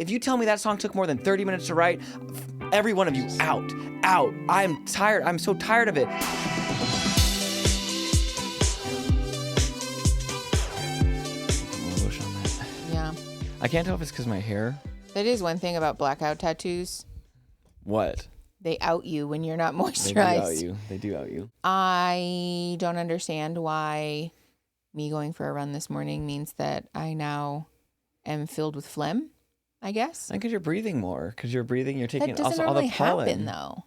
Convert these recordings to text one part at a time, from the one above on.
If you tell me that song took more than 30 minutes to write, every one of you out. I'm tired. I'm so tired of it. Yeah. I can't tell if it's because my hair. That is one thing about blackout tattoos. What? They out you when you're not moisturized. They do out you. I don't understand why me going for a run this morning means that I now am filled with phlegm, I guess. I think because you're breathing more. Because you're taking that also all the pollen. happen, though.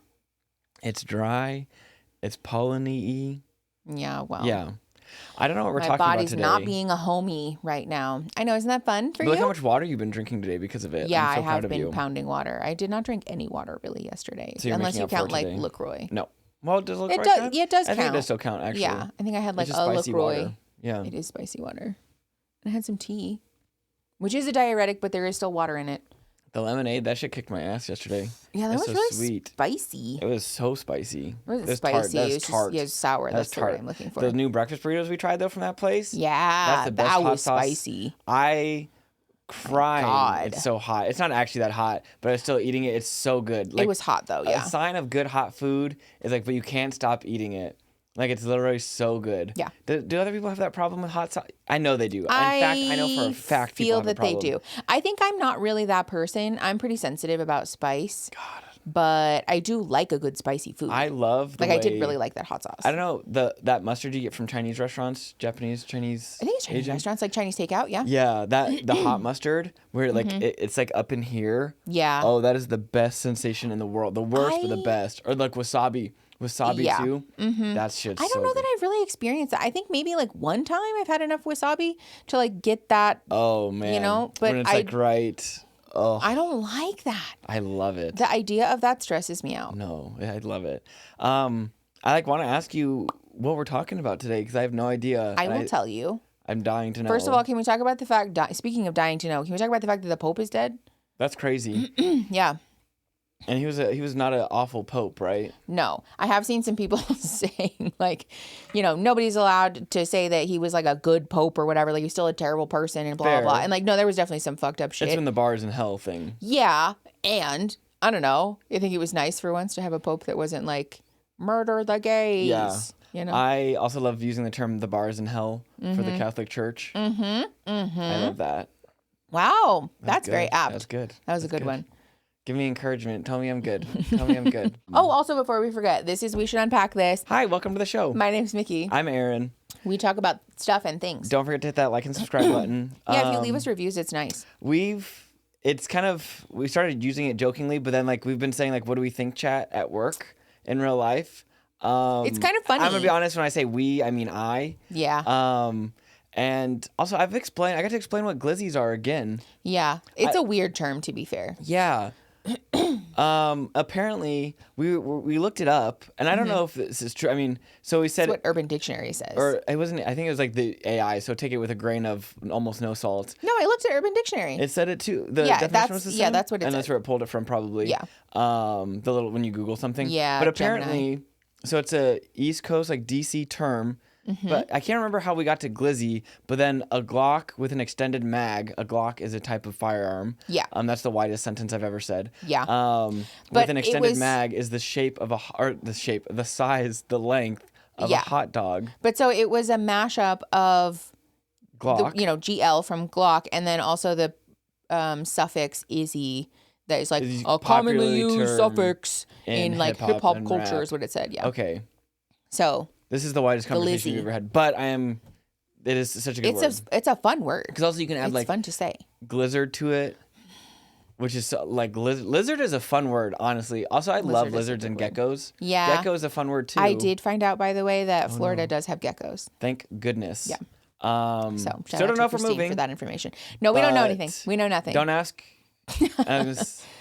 It's dry. It's pollen-y. Yeah, well. Yeah. I don't know what we're talking about My body's today. not being a homie right now. I know, isn't that fun for you? Look how much water you've been drinking today because of it. Yeah, I'm so I proud have of been you. pounding water. I did not drink any water really yesterday, So unless making you up for count like today. LaCroix. No. Well, does LaCroix It does. count? Yeah, it does I count. think it does still count, actually. Yeah, I think I had like It's a just spicy LaCroix. water. Yeah. It is spicy water. And I had some tea, which is a diuretic, but there is still water in it. The lemonade, that shit kicked my ass yesterday. Yeah, that It's was so really sweet. spicy. It was so spicy. It wasn't It was spicy. Tart. That It was was tart. just sour. That's That's the word tart. I'm looking for. The new breakfast burritos we tried though from that place. Yeah, That's the best that hot was sauce. spicy. I cried. God. It's so hot. It's not actually that hot, but I'm still eating it. It's so good. Like, It was hot though. Yeah. A sign of good hot food is like, but you can't stop eating it. Like, it's literally so good. Yeah. Do other people have that problem with hot sauce? I know they do. In I fact, I know for a fact people feel have a that they problem. do. I think I'm not really that person. I'm pretty sensitive about spice. God. But I do like a good spicy food. I love the I did really like that hot sauce. I don't know, that mustard you get from Chinese restaurants, Japanese, Chinese. I think it's Chinese Asian? restaurants, like Chinese takeout. Yeah. Yeah, the hot mustard where like it's like up in here. Yeah. Oh, that is the best sensation in the world. The worst, but the best. Or like wasabi Yeah. too. That shit's I don't know that I've really experienced that. I think maybe like one time I've had enough wasabi to like get that. Oh man. You know, but when it's like right. Oh, I don't like that. I love it. The idea of that stresses me out. No, I love it. I like want to ask you what we're talking about today because I have no idea. I will tell you. I'm dying to know. First of all, can we talk about the fact, speaking of dying to know, can we talk about the fact that the Pope is dead? That's crazy. Yeah. And he was not an awful pope, right? No. I have seen some people saying, like, nobody's allowed to say that he was, like, a good pope or whatever. Like, he's still a terrible person and blah, Fair. blah, blah. And, like, no, there was definitely some fucked up shit. It's been the bars in hell thing. Yeah. And, I don't know. I think it was nice for once to have a pope that wasn't, like, murder the gays. Yeah. I I also love using the term the bars in hell for the Catholic Church. I love that. Wow. That's very apt. That's good. That was a good one. Give me encouragement. Tell me I'm good. Tell me I'm good. Oh, also, before we forget, this is We Should Unpack This. Hi, welcome to the show. My name's Mickey. I'm Aaron. We talk about stuff and things. Don't forget to hit that like and subscribe button. Yeah, if you leave us reviews, it's nice. We started using it jokingly, but then like we've been saying like, what do we think chat at work in real life? It's kind of funny. I'm gonna be honest, when I say we, I mean I. Yeah. And also I got to explain what glizzies are again. Yeah. It's a weird term, to be fair. Yeah. Apparently we looked it up, and I don't know if this is true. I mean, so we said That's what Urban Dictionary says. or it wasn't. I think it was like the AI. So take it with a grain of almost no salt. No, I looked at Urban Dictionary. It said it too. The Yeah, definition was the same. yeah, that's what it and said. that's where it pulled it from, probably. Yeah. The little when you Google something. Yeah, But apparently, so it's a East Coast like DC term. But I can't remember how we got to glizzy. But then a Glock with an extended mag. A Glock is a type of firearm. Yeah. That's the widest sentence I've ever said. Yeah. But But with an it extended was- mag is the shape of the size, the length of a hot dog. But so it was a mashup of, Glock. GL from Glock, and then also the suffix izzy. That is like Is a commonly popularly used termed suffix in in like hip-hop hip hop and culture rap. is what it said. Yeah. Okay. So This is the widest conversation Lizzie. we've ever had. But it is such a good word. it's a fun word. Because also you can add It's like fun to say. glizzard to it, which is like lizard is a fun word, honestly. Also, I love Lizard is a lizards good and word. geckos. Yeah. Gecko is a fun word too. I did find out, by the way, that Florida does have geckos. Thank goodness. Yeah. So So shout still out don't to know if we're Christine moving. for that information. No, we don't know but anything. We know nothing. Don't ask.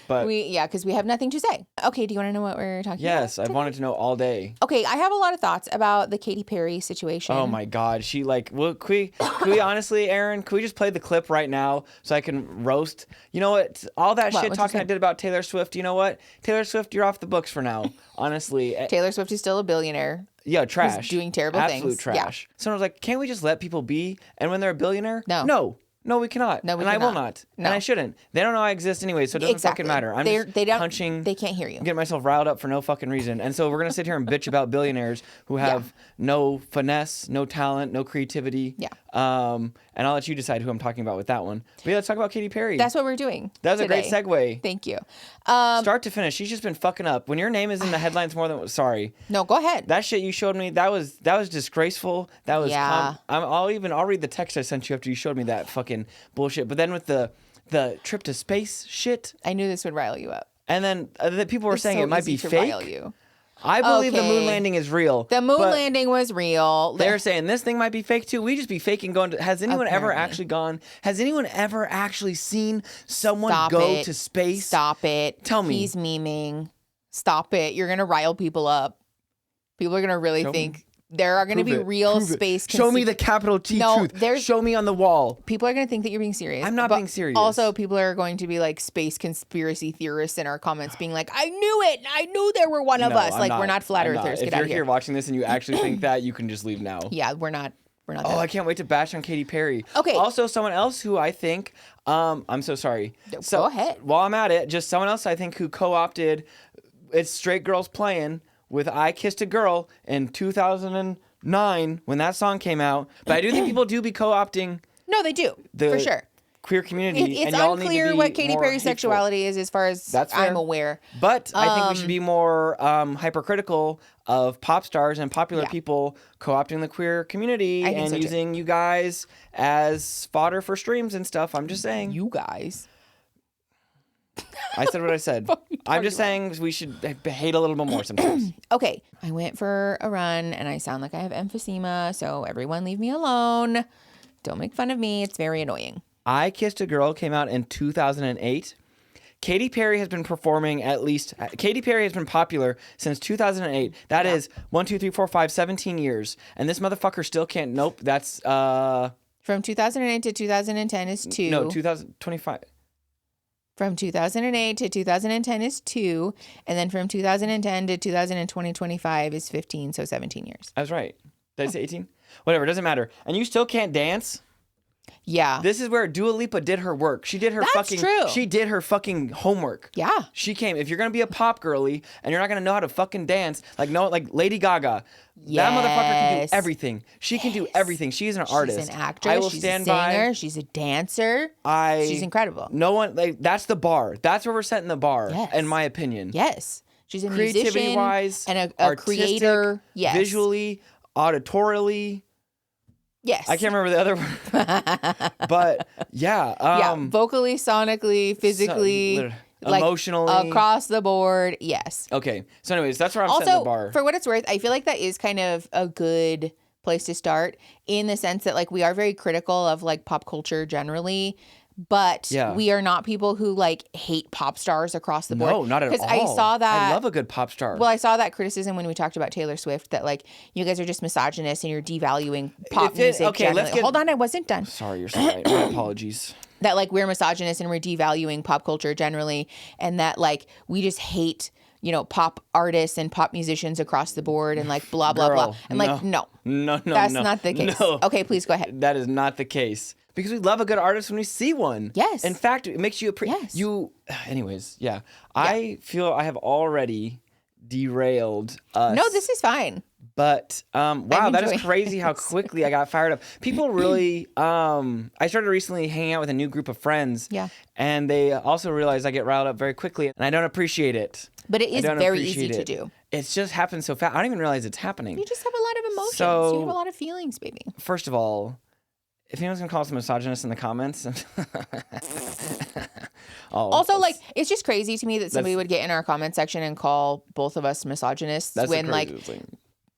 But Because we have nothing to say. Okay, do you want to know what we're talking about? yes, I've wanted to know all day. Okay, I have a lot of thoughts about the Katy Perry situation. Oh my God, she like. Well, can we honestly, Aaron? Can we just play the clip right now so I can roast? You know what? All that shit What'd you talking I say? did about Taylor Swift. You know what? Taylor Swift, you're off the books for now. Honestly. Taylor Swift is still a billionaire. Yeah, trash. doing terrible Absolute things. Yeah. trash. Someone was like, can't we just let people be? And when they're a billionaire? No. No. No, we cannot. No, we and cannot. I will not. No. And I shouldn't. They don't know I exist anyway, so it doesn't fucking matter. I'm just punching. They can't hear you. Getting myself riled up for no fucking reason. And so we're going to sit here and bitch about billionaires who have no finesse, no talent, no creativity. Yeah. And I'll let you decide who I'm talking about with that one. But yeah, let's talk about Katy Perry. That's what we're doing. That was today. a great segue. Thank you. Start to finish. She's just been fucking up. When your name is in the headlines more than... Sorry. No, go ahead. That shit you showed me, that was disgraceful. That was... Yeah. I'll read the text I sent you after you showed me that fucking bullshit. But then with the trip to space shit... I knew this would rile you up. And then the people were saying so it might be easy to fake. rile you. I believe the moon Okay. landing is real. The moon landing was real. They're saying this thing might be fake too. We just be faking going to... Has anyone ever actually gone... Has anyone ever actually seen someone go to space? Stop it. Tell me. He's memeing. Stop it. You're going to rile people up. People are going to really think... There are going to be real space... Show me the capital T truth. Show me on the wall. People are going to think that you're being serious. I'm not being serious. Also, people are going to be like space conspiracy theorists in our comments being like, I knew it. I knew there were one of us. Like, we're not flat earthers. Get If out you're of here. here watching this and you actually think that, you can just leave now. Yeah, we're not there. I can't wait to bash on Katy Perry. Okay. Also, someone else who I think... I'm so sorry. Go ahead. While I'm at it, just someone else I think who co-opted It's Straight Girls Playing with I Kissed a Girl in 2009 when that song came out. But I do think people do be co-opting... No, they do. For sure. Queer community. It's and y'all unclear need to be what Katy more Perry's hateful. sexuality is as far as I'm aware. But I think we should be more hypercritical of pop stars and popular people co-opting the queer community and using you guys as fodder for streams and stuff. I'm just saying. You guys. I said what I said. I'm just saying we should hate a little bit more sometimes. Okay. I went for a run and I sound like I have emphysema, so everyone leave me alone. Don't make fun of me. It's very annoying. I Kissed a Girl came out in 2008. Katy Perry has been performing Katy Perry has been popular since 2008. That is 17 years. And this motherfucker still can't, nope, that's... From 2008 to 2010 is 2. No, 2025. From 2008 to 2010 is 2. And then from 2010 to 2025 is 15, so 17 years. I was right. Did I say 18? Whatever, doesn't matter. And you still can't dance? Yeah. This is where Dua Lipa did her work. She did her true. She did her fucking homework. Yeah. She came. If you're gonna be a pop girly and you're not gonna know how to fucking dance, like Lady Gaga, that motherfucker can do everything. She can do everything. She's an artist. She's an actress. I will she's stand a singer. by. She's a dancer. She's incredible. No one that's the bar. That's where we're setting the bar. Yes. In my opinion. Yes. She's a Creativity musician wise and a creator. Yes. Visually, auditorially. Yes. I can't remember the other one. But yeah. Vocally, sonically, physically, emotionally. Across the board. Yes. Okay. So anyways, that's where I'm setting the bar. For what it's worth, I feel like that is kind of a good place to start in the sense that like we are very critical of like pop culture generally. But we are not people who like hate pop stars across the board. No, not at all. Because I saw that. I love a good pop star. Well, I saw that criticism when we talked about Taylor Swift that like you guys are just misogynist and you're devaluing pop music. Okay, generally. Hold on, I wasn't done. Sorry, you're so right. My apologies. That like we're misogynist and we're devaluing pop culture generally, and that like we just hate pop artists and pop musicians across the board and like blah blah blah. And like no, that's not the case. No. Okay, please go ahead. That is not the case. Because we love a good artist when we see one. Yes. In fact, it makes you anyways, yeah. I feel I have already derailed us. No, this is fine. But wow, that is crazy how quickly I got fired up. People really I started recently hanging out with a new group of friends. Yeah. And they also realized I get riled up very quickly and I don't appreciate it. But it is very easy to do. It just happens so fast. I don't even realize it's happening. You just have a lot of emotions. You have a lot of feelings, baby. First of all, if anyone's gonna call us a misogynist in the comments, also like it's just crazy to me that somebody would get in our comment section and call both of us misogynists when like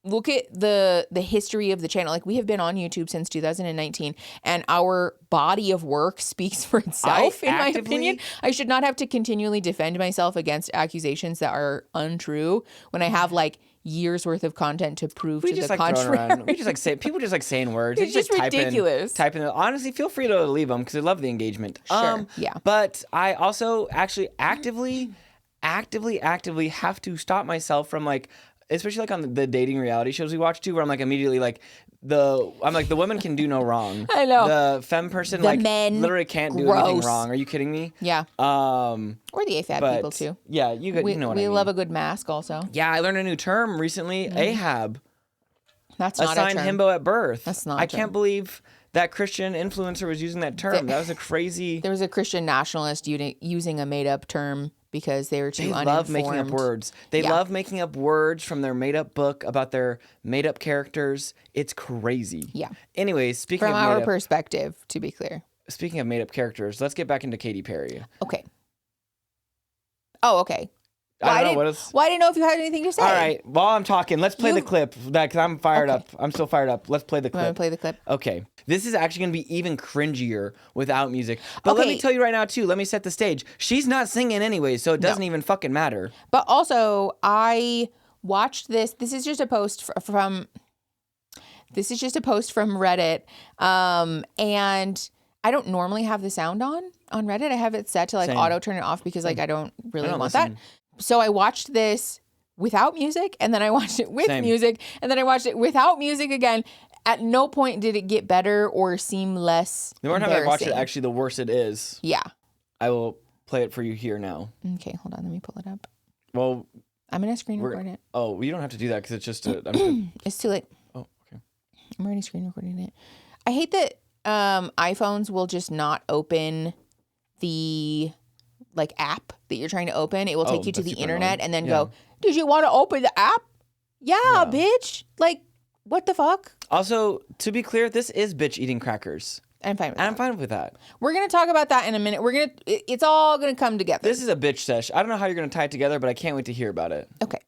look at the history of the channel. Like we have been on YouTube since 2019 and our body of work speaks for itself in my opinion. I should not have to continually defend myself against accusations that are untrue when I have like years worth of content to prove to the contrary. We just like say people just like saying words. It's just ridiculous. Type in. Honestly, feel free to leave them because I love the engagement. Sure. Yeah. But I also actually actively have to stop myself from like, especially like on the dating reality shows we watch too, where I'm like immediately like I'm like, the women can do no wrong. I know. The femme person, the like, men, literally can't do gross. anything wrong. Are you kidding me? Yeah. Or the AFAB people too. Yeah, you know what I mean. We love a good mask also. Yeah, I learned a new term recently. Ahab. That's not assigned a term. himbo at birth. That's not. I can't believe that Christian influencer was using that term. That was a crazy. There was a Christian nationalist using a made up term because they were too uninformed. They love making up words. They love making up words from their made up book about their made up characters. It's crazy. Yeah. Anyways, speaking from of our perspective, to be clear. Speaking of made up characters, let's get back into Katy Perry. Okay. Oh, okay. Well, I didn't know if you had anything to say. All right. While I'm talking, let's play the clip. Because I'm fired up. I'm still fired up. Let's play the clip. You want to play the clip? Okay. This is actually going to be even cringier without music. But let me tell you right now, too. Let me set the stage. She's not singing anyway, so it doesn't even fucking matter. But also, I watched this. This is just a post from Reddit. And I don't normally have the sound on Reddit. I have it set to auto turn it off because I don't really want that. So I watched this without music, and then I watched it with music, and then I watched it without music again. At no point did it get better or seem less The more time I watch it, actually, the worse it is. Yeah. I will play it for you here now. Okay, hold on. Let me pull it up. Well, I'm going to screen record it. Oh, you don't have to do that because it's just It's too late. Oh, okay. I'm already screen recording it. I hate that iPhones will just not open the app that you're trying to open. It will take you to the internet and then go, did you want to open the app? Yeah, bitch. What the fuck? Also, to be clear, this is bitch eating crackers. I'm fine with that. I'm fine with that. We're going to talk about that in a minute. It's all going to come together. This is a bitch sesh. I don't know how you're going to tie it together, but I can't wait to hear about it. Okay.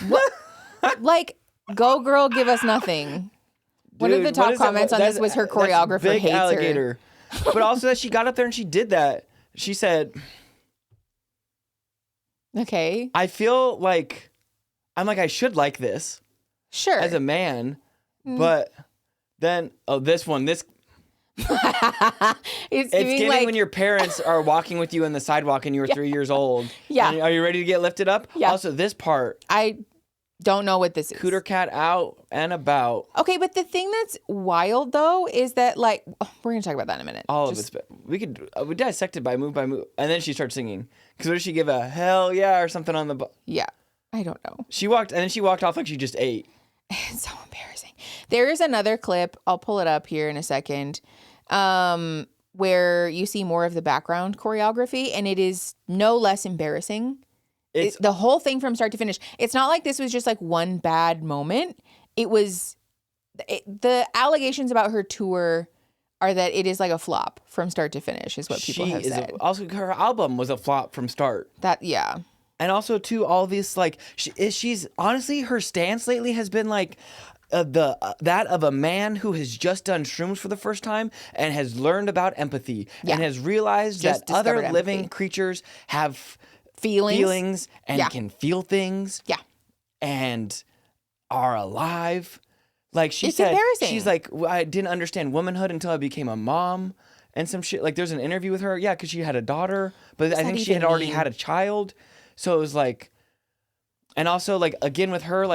What? Go girl, give us nothing. One of the top comments on this was her choreographer big hates alligator. her. But also that she got up there and she did that. She said, okay. I feel like, I should like this. Sure. As a man. But then, this it's getting when your parents are walking with you on the sidewalk and you were 3 years old. Yeah. Are you ready to get lifted up? Yeah. Also, this part. I don't know what this is. Cooter cat out and about. Okay, but the thing that's wild though is that we're gonna talk about that in a minute. All of it's we dissect it by move, and then she starts singing. Because what did she give a hell yeah or something on the? Yeah, I don't know. She walked off like she just ate. It's so embarrassing. There is another clip. I'll pull it up here in a second. Where you see more of the background choreography, and it is no less embarrassing. It's the whole thing from start to finish. It's not like this was just one bad moment. It was the allegations about her tour are that it is a flop from start to finish is what people have said. Also, her album was a flop from start. Yeah. And also, too, all these, she's honestly, her stance lately has been that of a man who has just done shrooms for the first time and has learned about empathy and has realized that other living creatures have feelings and can feel things. Yeah. And are alive. She it's said, embarrassing. She's I didn't understand womanhood until I became a mom and some shit. There's an interview with her. Yeah, because she had a daughter, but I think she had already had a child. So it was and also again with her,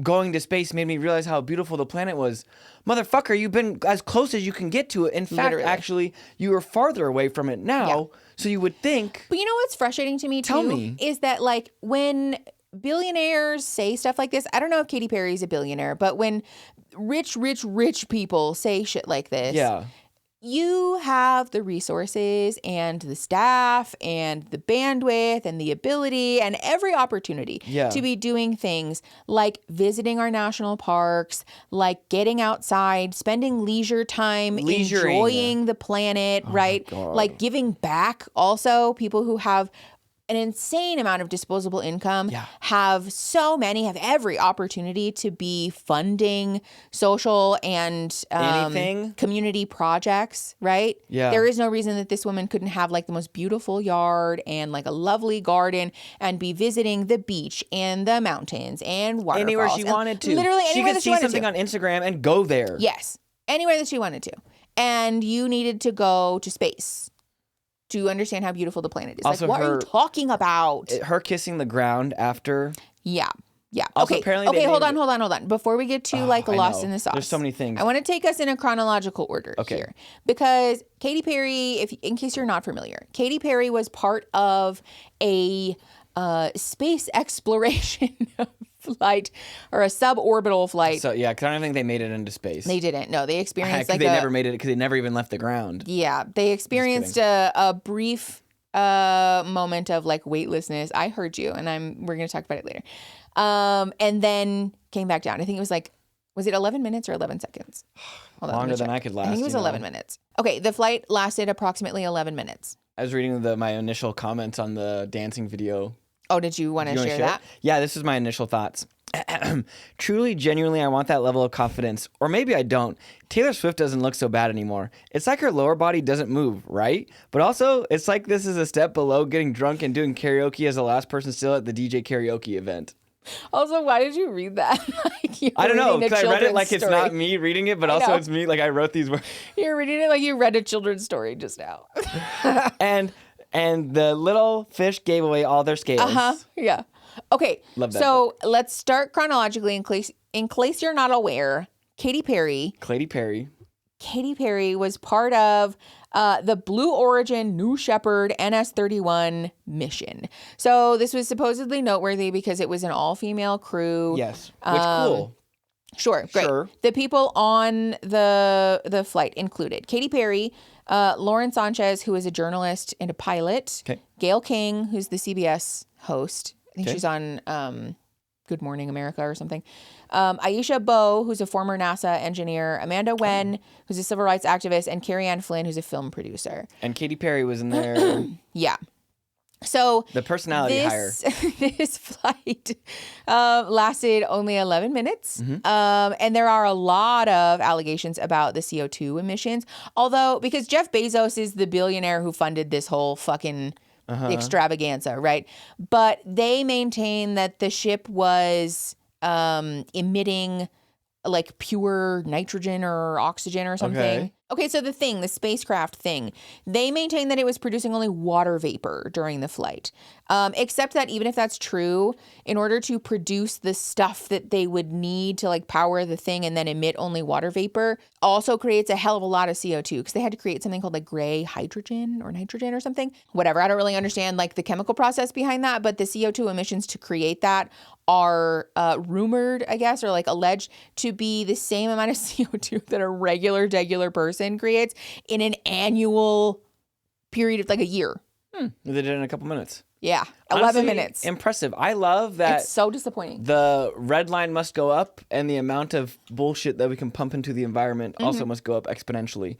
going to space made me realize how beautiful the planet was. Motherfucker, you've been as close as you can get to it. In fact, actually, you are farther away from it now. Yeah. So you would think. But you know what's frustrating to me too? Tell me. Is that when billionaires say stuff like this, I don't know if Katy Perry is a billionaire, but when rich people say shit like this. Yeah. You have the resources and the staff and the bandwidth and the ability and every opportunity to be doing things like visiting our national parks, getting outside, spending leisure time, enjoying the planet, right? Giving back also. People who have an insane amount of disposable income have every opportunity to be funding social and community projects, right? Yeah. There is no reason that this woman couldn't have the most beautiful yard and a lovely garden and be visiting the beach and the mountains and waterfalls. Anywhere she wanted to. Literally anywhere that she wanted to. She could see something on Instagram and go there. Yes. Anywhere that she wanted to. And you needed to go to space. to understand how beautiful the planet is. Also, like, what are you talking about? Her kissing the ground after. Yeah. Yeah. Also, okay. apparently Okay. Hold on. Before we get too like lost in the sauce, there's so many things. I want to take us in a chronological order here because Katy Perry, in case you're not familiar, Katy Perry was part of a space exploration flight or a suborbital flight. So yeah, because I don't think they made it into space. They didn't. No, they experienced like they never made it because they never even left the ground. Yeah, they experienced a brief moment of like weightlessness. I heard you, and we're gonna talk about it later. And then came back down. I think it was like, was it 11 minutes or 11 seconds? Longer than I could last. I think it was 11 minutes. Okay, the flight lasted approximately 11 minutes. I was reading my initial comments on the dancing video. Oh, did you want to share that? Yeah, this is my initial thoughts. Truly, genuinely, I want that level of confidence. Or maybe I don't. Taylor Swift doesn't look so bad anymore. It's like her lower body doesn't move, right? But also, it's like this is a step below getting drunk and doing karaoke as the last person still at the DJ karaoke event. Also, why did you read that? Like I don't know, because I read it like story. It's not me reading it, but also it's me, like I wrote these words. You're reading it like you read a children's story just now. And the little fish gave away all their scales. Yeah. Okay. Love that so let's start chronologically in case you're not aware. Katy Perry was part of the Blue Origin New Shepard NS-31 mission. So this was supposedly noteworthy because it was an all-female crew. Yes, which cool. Sure, great. Sure. The people on the flight included Katy Perry, Lauren Sanchez, who is a journalist and a pilot, Gayle King, who's the CBS host. I think she's on Good Morning America or something. Aisha Bowe, who's a former NASA engineer, Amanda Wen, who's a civil rights activist, and Carrie Ann Flynn, who's a film producer. And Katy Perry was in there. Yeah. So the personality hire. This flight lasted only 11 minutes. And there are a lot of allegations about the CO2 emissions. Although, because Jeff Bezos is the billionaire who funded this whole fucking extravaganza, right? But they maintain that the ship was emitting like pure nitrogen or oxygen or something. Okay, so the spacecraft thing, they maintain that it was producing only water vapor during the flight. Except that even if that's true, in order to produce the stuff that they would need to like power the thing and then emit only water vapor also creates a hell of a lot of CO2 because they had to create something called like gray hydrogen or nitrogen or something. Whatever, I don't really understand like the chemical process behind that, but the CO2 emissions to create that are rumored, I guess, or like alleged to be the same amount of CO2 that a regular person creates in an annual period of like a year. They did it in a couple minutes. Yeah, 11 Honestly, minutes. Impressive. I love that. It's so disappointing. The red line must go up, and the amount of bullshit that we can pump into the environment also must go up exponentially.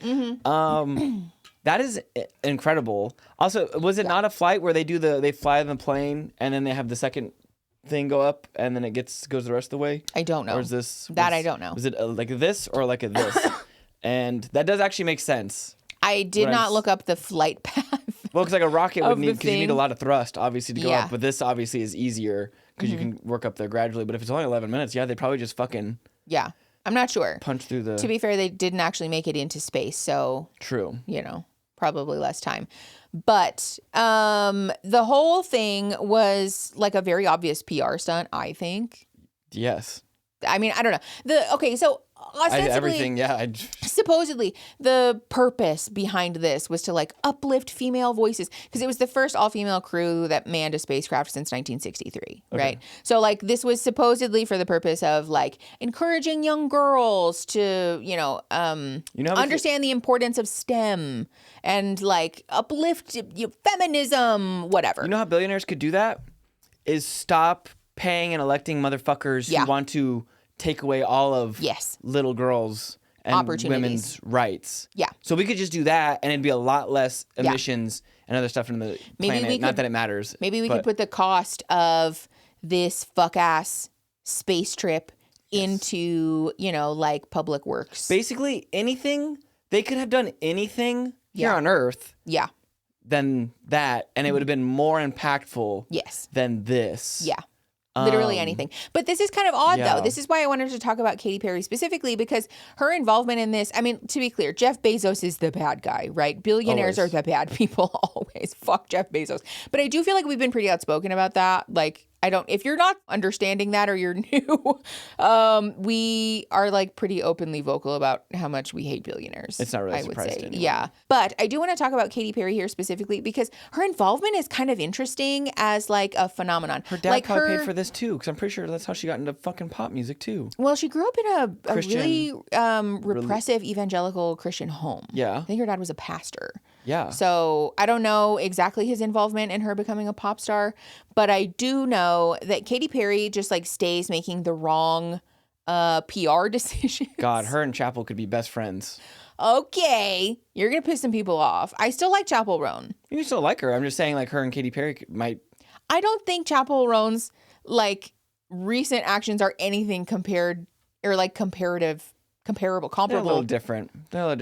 That is incredible. Also, was it not a flight where they fly the plane and then they have the second thing go up and then it goes the rest of the way? I don't know. Or is this I don't know. Was it like this or like a this? And that does actually make sense. I did not look up the flight path. Well, because like a rocket would need, because you need a lot of thrust, obviously, to go up. But this obviously is easier because you can work up there gradually. But if it's only 11 minutes, they probably just fucking I'm not sure. Punch through the. To be fair, they didn't actually make it into space, so true. Probably less time. But the whole thing was like a very obvious PR stunt, I think. Yes. I mean, I don't know. So ostensibly, supposedly the purpose behind this was to like uplift female voices because it was the first all-female crew that manned a spacecraft since 1963, right? So like this was supposedly for the purpose of like encouraging young girls to, understand the importance of STEM and like uplift feminism, whatever. You know how billionaires could do that? Is stop paying and electing motherfuckers who want to take away all of little girls and women's rights. Yeah. So we could just do that and it'd be a lot less emissions and other stuff in the planet. Not that it matters. Maybe we could put the cost of this fuck-ass space trip into, like public works. Basically anything, they could have done anything here on Earth. Yeah. Than that, and it would have been more impactful than this. Yeah. Literally anything. But this is kind of odd, though. This is why I wanted to talk about Katy Perry specifically, because her involvement in this, I mean, to be clear, Jeff Bezos is the bad guy, right? Billionaires are the bad people always. Fuck Jeff Bezos. But I do feel like we've been pretty outspoken about that. Like, if you're not understanding that or you're new, we are like pretty openly vocal about how much we hate billionaires. It's not really a surprise to anyone. Yeah. But I do want to talk about Katy Perry here specifically because her involvement is kind of interesting as like a phenomenon. Her dad probably paid for this too, because I'm pretty sure that's how she got into fucking pop music too. Well, she grew up in a really repressive evangelical Christian home. Yeah. I think her dad was a pastor. Yeah. So I don't know exactly his involvement in her becoming a pop star, but I do know that Katy Perry just like stays making the wrong PR decisions. God, her and Chappell could be best friends. Okay, you're gonna piss some people off. I still like Chappell Roan. You still like her. I'm just saying, like, her and Katy Perry might. I don't think Chappell Roan's like recent actions are anything compared or like comparable. They're a little different. Do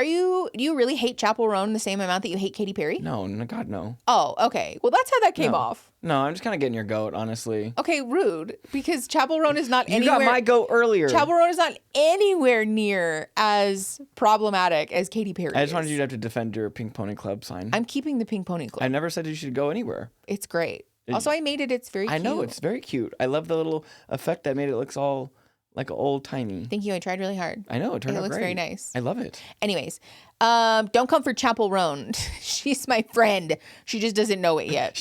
you really hate Chappell Roan the same amount that you hate Katy Perry? No, God, no. Oh, okay. Well, that's how that came off. No, I'm just kind of getting your goat, honestly. Okay, rude. Because Chappell Roan is not anywhere. You got my goat earlier. Chappell Roan is not anywhere near as problematic as Katy Perry. I just wanted you to have to defend your Pink Pony Club sign. I'm keeping the Pink Pony Club. I never said you should go anywhere. It's great. Also, I made it. It's very cute. I know, it's very cute. I love the little effect that made it looks all like old timey. Thank you. I tried really hard. I know, it turned out great. It looks very nice. I love it. Anyways, don't come for Chappell Roan. She's my friend. She just doesn't know it yet.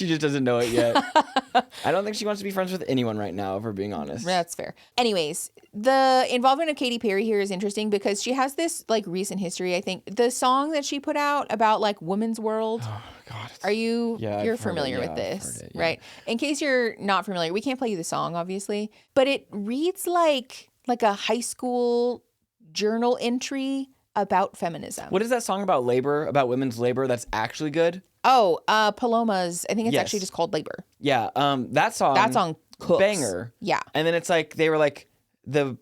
I don't think she wants to be friends with anyone right now, if we're being honest. That's fair. Anyways, the involvement of Katy Perry here is interesting because she has this like recent history. I think the song that she put out about like women's world. Oh God. You're familiar with this, right? In case you're not familiar, we can't play you the song, obviously, but it reads like a high school journal entry about feminism. What is that song about labor, about women's labor that's actually good? Oh, Paloma's. I think it's actually just called Labor. Yeah. That song cooks. Banger. Yeah. And then it's like they were like the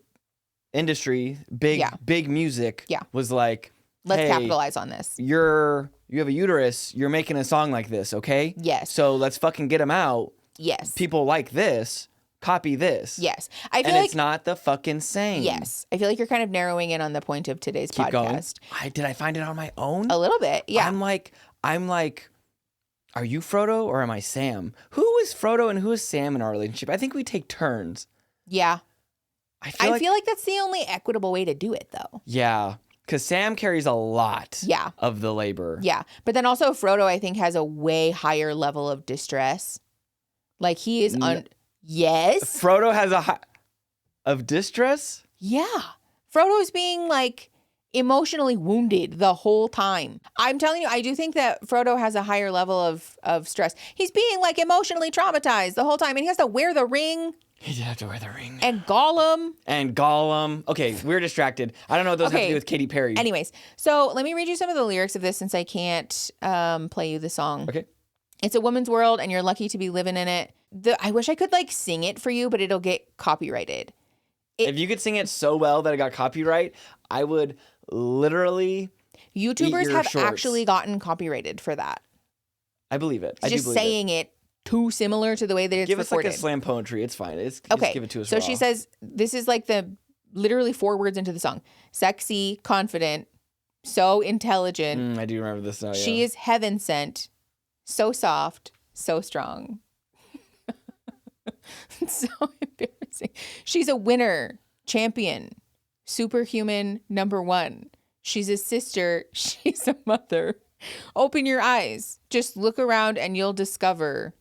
industry, big music was like, let's capitalize on this. You have a uterus, you're making a song like this, okay? Yes. So let's fucking get them out. Yes. People like this. Copy this. Yes. I feel like it's not the fucking same. Yes. I feel like you're kind of narrowing in on the point of today's podcast. Did I find it on my own? A little bit. Yeah. I'm like, are you Frodo or am I Sam? Who is Frodo and who is Sam in our relationship? I think we take turns. Yeah. I feel like that's the only equitable way to do it, though. Yeah. Because Sam carries a lot of the labor. Yeah. But then also Frodo, I think, has a way higher level of distress. Like he is Yes. Frodo has of distress? Yeah. Frodo's being like emotionally wounded the whole time. I'm telling you, I do think that Frodo has a higher level of stress. He's being like emotionally traumatized the whole time and he has to wear the ring. He did have to wear the ring. And Gollum. Okay, we're distracted. I don't know what those have to do with Katy Perry. Anyways, so let me read you some of the lyrics of this since I can't play you the song. Okay. It's a woman's world and you're lucky to be living in it. I wish I could like sing it for you, but it'll get copyrighted. If you could sing it so well that it got copyright, I would literally YouTubers have actually gotten copyrighted for that. I believe it. Just saying it too similar to the way that it's recorded. Give us like a slam poetry. It's fine. Just give it to us So raw. she says, this is like literally 4 words into the song. Sexy, confident, so intelligent. I do remember this now, She is heaven sent, so soft, so strong. It's so embarrassing. She's a winner, champion, superhuman #1. She's a sister. She's a mother. Open your eyes. Just look around and you'll discover,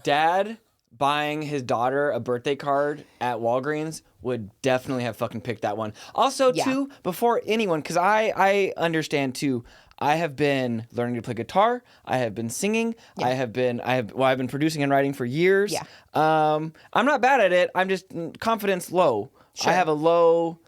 Dad buying his daughter a birthday card at Walgreens would definitely have fucking picked that one. Also, too, before anyone, because I understand, too, I have been learning to play guitar. I have been singing. Yeah. I've been producing and writing for years. Yeah. I'm not bad at it. I'm just confidence low. Sure. I have a low,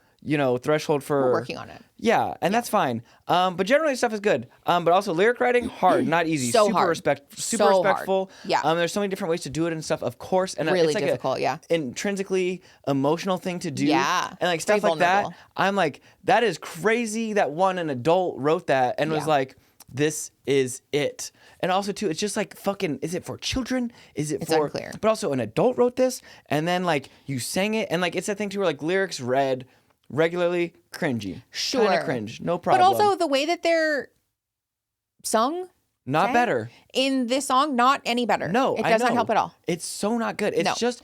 threshold for. We're working on it. Yeah, and that's fine. But generally stuff is good. But also lyric writing, hard, not easy. So super hard. Super respectful. Hard. Yeah. There's so many different ways to do it and stuff, of course. And really it's like difficult, intrinsically emotional thing to do. Yeah. And like stuff like that. I'm like, that is crazy that an adult wrote that and was like, this is it. And also too, it's just like fucking, is it for children? Is it It's for, unclear. but also an adult wrote this and then like you sang it and like, it's that thing too where like lyrics read regularly cringy. Sure. Kind of cringe. No problem. But also the way that they're sung. Not better. In this song, not any better. No, it does not help at all. It's so not good. It's No. just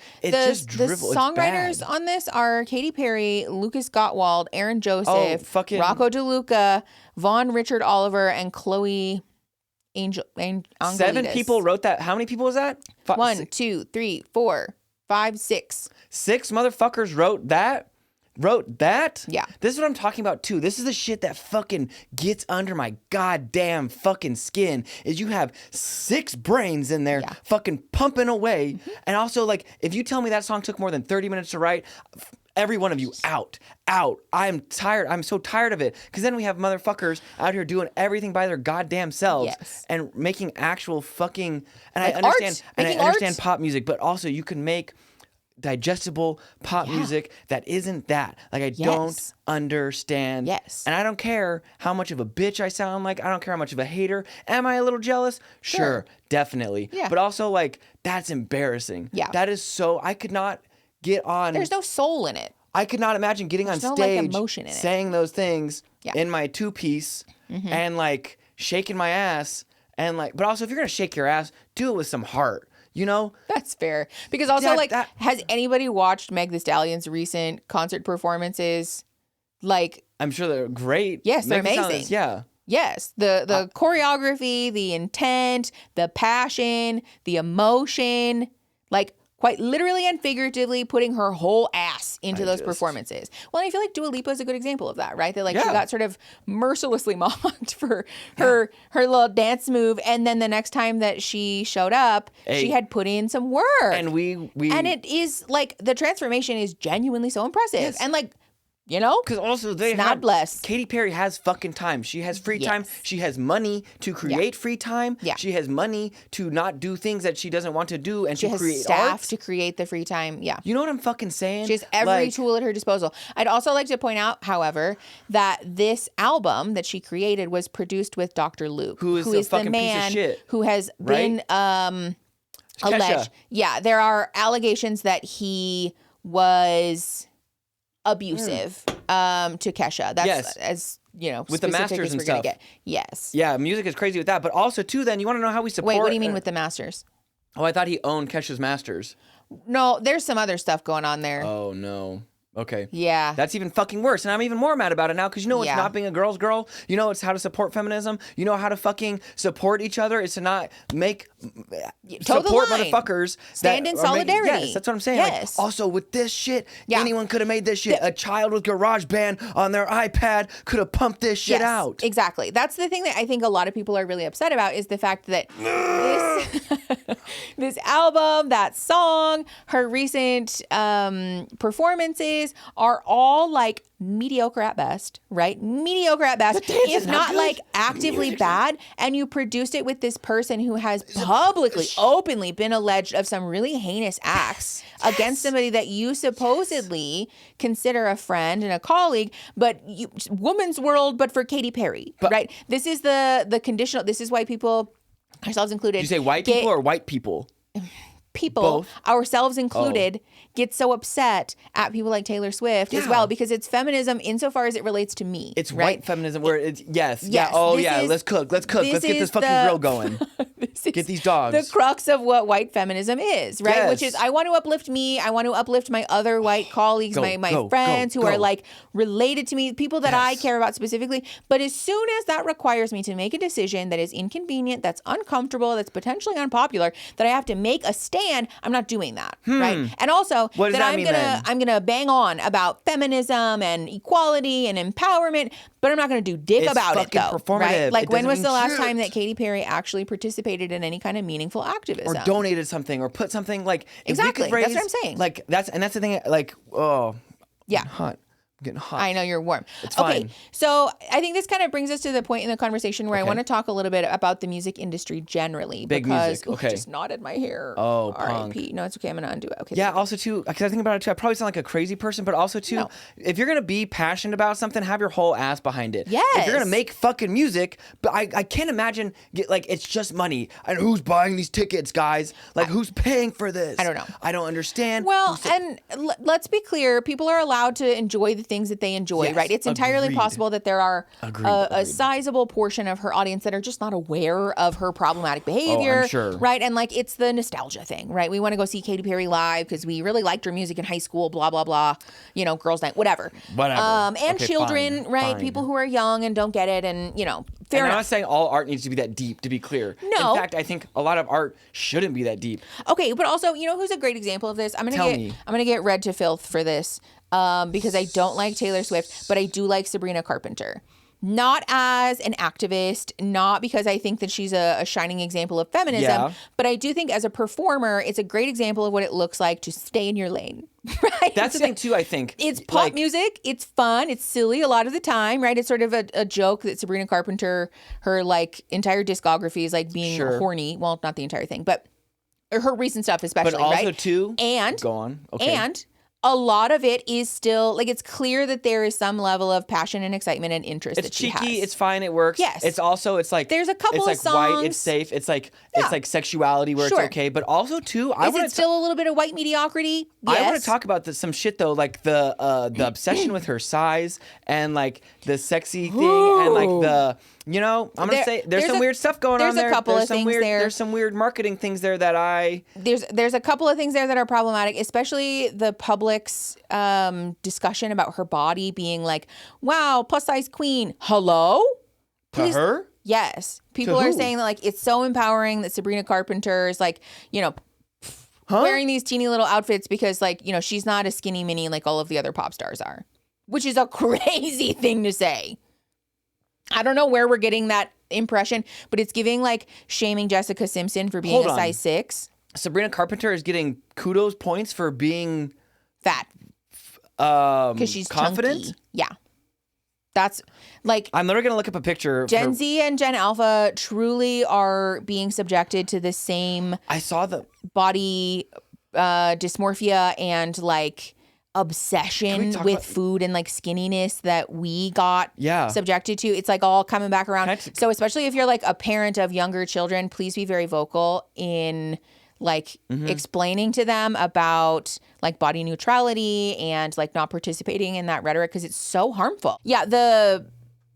drivel. The songwriters on this are Katy Perry, Lucas Gottwald, Aaron Joseph, fucking- Rocco DeLuca, Vaughn Richard Oliver, and Chloe Angel. 7 people wrote that. How many people was that? 1, 2, 3, 4, 5, 6. 6 motherfuckers wrote that? Yeah. This is what I'm talking about too. This is the shit that fucking gets under my goddamn fucking skin is you have 6 brains in there fucking pumping away. And also like, if you tell me that song took more than 30 minutes to write, every one of you out. I'm tired. I'm so tired of it. Cause then we have motherfuckers out here doing everything by their goddamn selves and making actual fucking, and like I understand, art, and I making understand art. pop music, but also you can make digestible pop music that isn't that. Like I don't understand. Yes. And I don't care how much of a bitch I sound like. I don't care how much of a hater. Am I a little jealous? Sure, definitely. Yeah. But also like that's embarrassing. Yeah. That is so I could not get on. There's no soul in it. I could not imagine getting on no, stage like, emotion in it. saying those things Yeah. in my 2-piece and like shaking my ass and like but also if you're gonna shake your ass, do it with some heart. You know? That's fair. Because also, has anybody watched Meg Thee Stallion's recent concert performances? Like, I'm sure they're great. Yes, they're Make it sound- amazing. Yeah. yes, the choreography, the intent, the passion, the emotion, like quite literally and figuratively putting her whole ass into those performances. Well, I feel like Dua Lipa is a good example of that, right? That like she got sort of mercilessly mocked for her little dance move, and then the next time that she showed up, she had put in some work. And we and it is like the transformation is genuinely so impressive. And like, you know, because also they not have blessed. Katy Perry has fucking time. She has free time. She has money to create free time. Yeah. She has money to not do things that she doesn't want to do, and She to has create staff art. to create the free time. Yeah. You know what I'm fucking saying? She has every Like, tool at her disposal. I'd also like to point out, however, that this album that she created was produced with Dr. Luke, Who is a the fucking piece of man shit. who has been alleged. Kesha. Yeah, there are allegations that he was abusive to Kesha. That's as you know, with the specific masters as and we're gonna stuff. get. Yes. Yeah, music is crazy with that. But also too, then you want to know how we support. Wait, what do you mean with the masters? Oh, I thought he owned Kesha's masters. No, there's some other stuff going on there. Oh no. Okay. Yeah. That's even fucking worse. And I'm even more mad about it now because you know it's Yeah. not being a girl's girl. You know it's how to support feminism. You know how to fucking support each other. It's to not make Toe the support line. motherfuckers. Stand that in are making- solidarity. yes, that's what I'm saying. Yes. Like, also with this shit, Yeah. anyone could have made this shit. A child with GarageBand on their iPad could have pumped this shit out. Exactly. That's the thing that I think a lot of people are really upset about is the fact that this album, that song, her recent performances are all like mediocre at best, right? Mediocre at best, if not like actively bad. And you produced it with this person who has publicly, openly been alleged of some really heinous acts against somebody that you supposedly consider a friend and a colleague, but woman's world, but for Katy Perry, right? This is the conditional. This is why people, ourselves included. Did you say white people or white people? People, Both. ourselves included, get so upset at people like Taylor Swift as well because it's feminism insofar as it relates to me. It's right? white feminism where it's Yes, Oh this yeah, is- let's cook. Let's get this this is fucking the- grill going. This is Get these dogs. the crux of what white feminism is, right? Yes. Which is I want to uplift me. I want to uplift my other white colleagues, my friends who are like related to me, people that I care about specifically. But as soon as that requires me to make a decision that is inconvenient, that's uncomfortable, that's potentially unpopular, that I have to make a stand, I'm not doing that, right? And also What does that I'm mean, gonna then? I'm gonna bang on about feminism and equality and empowerment, but I'm not gonna do dick It's about it fucking though, performative. right? Like It when doesn't was the mean last shit. time that Katy Perry actually participated in any kind of meaningful activism or donated something or put something like if we Exactly. could raise, That's what I'm saying. Like that's the thing. Like Yeah. hot. getting hot. I know you're warm. It's fine. Okay, so I think this kind of brings us to the point in the conversation where I Okay. want to talk a little bit about the music industry generally. Big because, music, okay. I just knotted my hair. Oh, R.I.P. No, it's okay. I'm going to undo it. Okay. Yeah, also too, because I think about it too, I probably sound like a crazy person, but also too, No. if you're gonna be passionate about something, have your whole ass behind it. Yes. If you're gonna make fucking music, but I can't imagine like it's just money. And who's buying these tickets, guys? Like who's paying for this? I don't know. I don't understand. Well, and let's be clear, people are allowed to enjoy the things that they enjoy, Yes, right? It's entirely agreed. possible that there are Agreed. a sizable portion of her audience that are just not aware of her problematic behavior, sure. right? And like it's the nostalgia thing, right? We want to go see Katy Perry live because we really liked her music in high school, blah, blah, blah, girls' night, whatever. Whatever. And Okay, children, fine, right? fine. People who are young and don't get it and, fair And I'm enough. not saying all art needs to be that deep, to be clear. No. In fact, I think a lot of art shouldn't be that deep. Okay, but also, who's a great example of this? I'm Tell me. gonna get read to filth for this, because I don't like Taylor Swift, but I do like Sabrina Carpenter. Not as an activist, not because I think that she's a shining example of feminism, Yeah. but I do think as a performer, it's a great example of what it looks like to stay in your lane, right? That's the thing too, I think. It's pop music. It's fun. It's silly a lot of the time, right? It's sort of a joke that Sabrina Carpenter, her like entire discography is like being Sure. horny. Well, not the entire thing, but her recent stuff especially, But also right? too, And go on. Okay. and a lot of it is still like it's clear that there is some level of passion and excitement and interest It's that she cheeky. has. It's fine. It works. Yes. It's also like There's a couple it's of like white. songs- It's safe. It's like Yeah. sexuality where Sure. it's okay. But also too, Is it still a little bit of white mediocrity? Yes. I want to talk about some shit though, like the obsession with her size and like the sexy thing and like the I'm gonna say there's some weird stuff going on there. There's a couple of some things weird, there. There's some weird marketing things there that There's a couple of things there that are problematic, especially the public's discussion about her body being like, wow, plus size queen. Hello? to her. Yes. People To are who? saying that like it's so empowering that Sabrina Carpenter is like, Huh? wearing these teeny little outfits because like, she's not a skinny mini like all of the other pop stars are, which is a crazy thing to say. I don't know where we're getting that impression, but it's giving like shaming Jessica Simpson for being Hold a on. size 6. Sabrina Carpenter is getting kudos points for being Fat. Because she's confident. chunky. Yeah. That's like I'm literally gonna look up a picture. of Gen her. Z and Gen Alpha truly are being subjected to the same I saw the. body dysmorphia and like Can we obsession talk with about- food and like skinniness that we got Yeah. subjected to. It's like all coming back around. Can I t- So especially if you're like a parent of younger children, please be very vocal in like Mm-hmm. explaining to them about like body neutrality and like not participating in that rhetoric because it's so harmful. Yeah,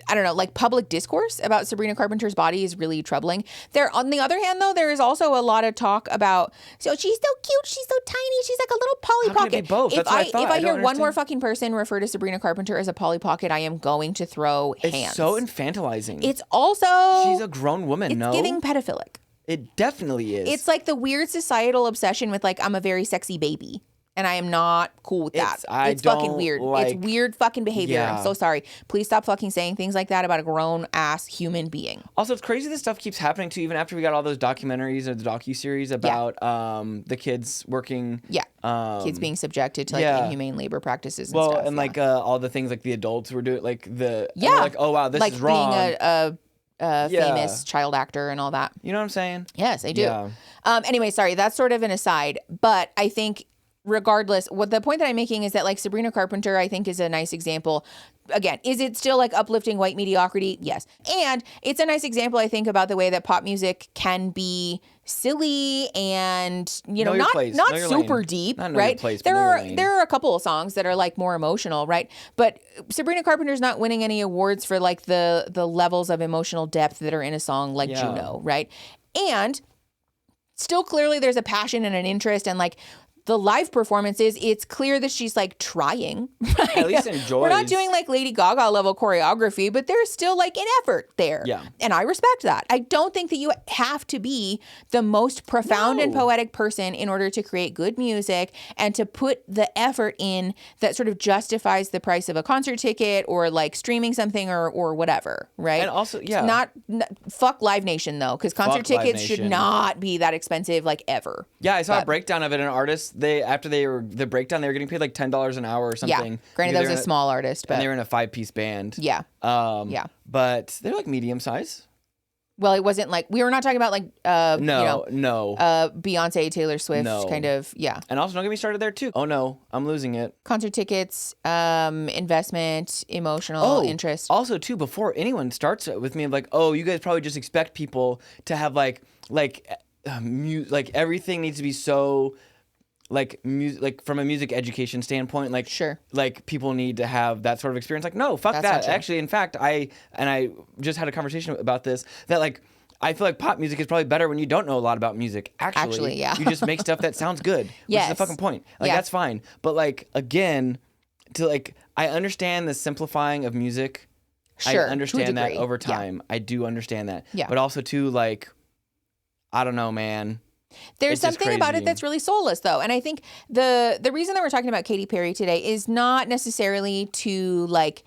I don't know, like public discourse about Sabrina Carpenter's body is really troubling. There, on the other hand, though, there is also a lot of talk about, so she's so cute, she's so tiny, she's like a little Polly How can it Pocket. be both? If That's what I thought. if I I hear don't one more understand. fucking person refer to Sabrina Carpenter as a Polly Pocket, I am going to throw It's hands. so infantilizing. It's also She's a grown woman. it's No, giving pedophilic. it definitely is. It's like the weird societal obsession with like I'm a very sexy baby. And I am not cool with that. I It's fucking don't weird. like- It's weird fucking behavior. Yeah. I'm so sorry. Please stop fucking saying things like that about a grown ass human being. Also, it's crazy this stuff keeps happening too, even after we got all those documentaries or the docuseries about the kids working. Yeah. Kids being subjected to like yeah. inhumane labor practices and Well, stuff. and yeah. like all the things like the adults were doing, like and Yeah. we're like, oh wow, this like is wrong. being a Yeah. famous child actor and all that. You know what I'm saying? Yes, I do. Yeah. Anyway, sorry, that's sort of an aside, but I think regardless, what the point that I'm making is that like Sabrina Carpenter, I think is a nice example. Again, is it still like uplifting white mediocrity? Yes. And it's a nice example, I think, about the way that pop music can be silly and, Know your not place. not Know your super lane. deep, Not know your right? place, but know your lane. There are a couple of songs that are like more emotional, right? But Sabrina Carpenter's not winning any awards for like the levels of emotional depth that are in a song like Yeah. Juno, right? And still clearly there's a passion and an interest and like the live performances, it's clear that she's like trying. Right? At least enjoys. We're not doing like Lady Gaga level choreography, but there's still like an effort there. Yeah. And I respect that. I don't think that you have to be the most profound and No. poetic person in order to create good music and to put the effort in that sort of justifies the price of a concert ticket or like streaming something or whatever, right? And also, yeah. Fuck Live Nation though, because concert Fuck Live tickets should Nation. not be that expensive like ever. Yeah, I saw a But- breakdown of it. An artist artists, after the breakdown, they were getting paid like $10 an hour or something. Yeah. Granted, that was a small artist, but and they were in a 5-piece band. Yeah. Yeah. But they're like medium size. Well, it wasn't like, we were not talking about like no. Beyonce, Taylor Swift kind of, yeah. And also don't get me started there too. Oh no, I'm losing it. Concert tickets, investment, emotional interest. Also too, before anyone starts with me, I'm like, oh, you guys probably just expect people to have like everything needs to be so like from a music education standpoint, like sure, like people need to have that sort of experience. Like, no, fuck that. Actually, in fact, I just had a conversation about this, that like I feel like pop music is probably better when you don't know a lot about music. Actually, yeah. You just make stuff that sounds good. Which is the fucking point. Like that's fine. But like again, I understand the simplifying of music. Sure, I understand that over time. Yeah. I do understand that. Yeah. But also too, like, I don't know, man. There's something about it that's really soulless, though. And I think the reason that we're talking about Katy Perry today is not necessarily to, like,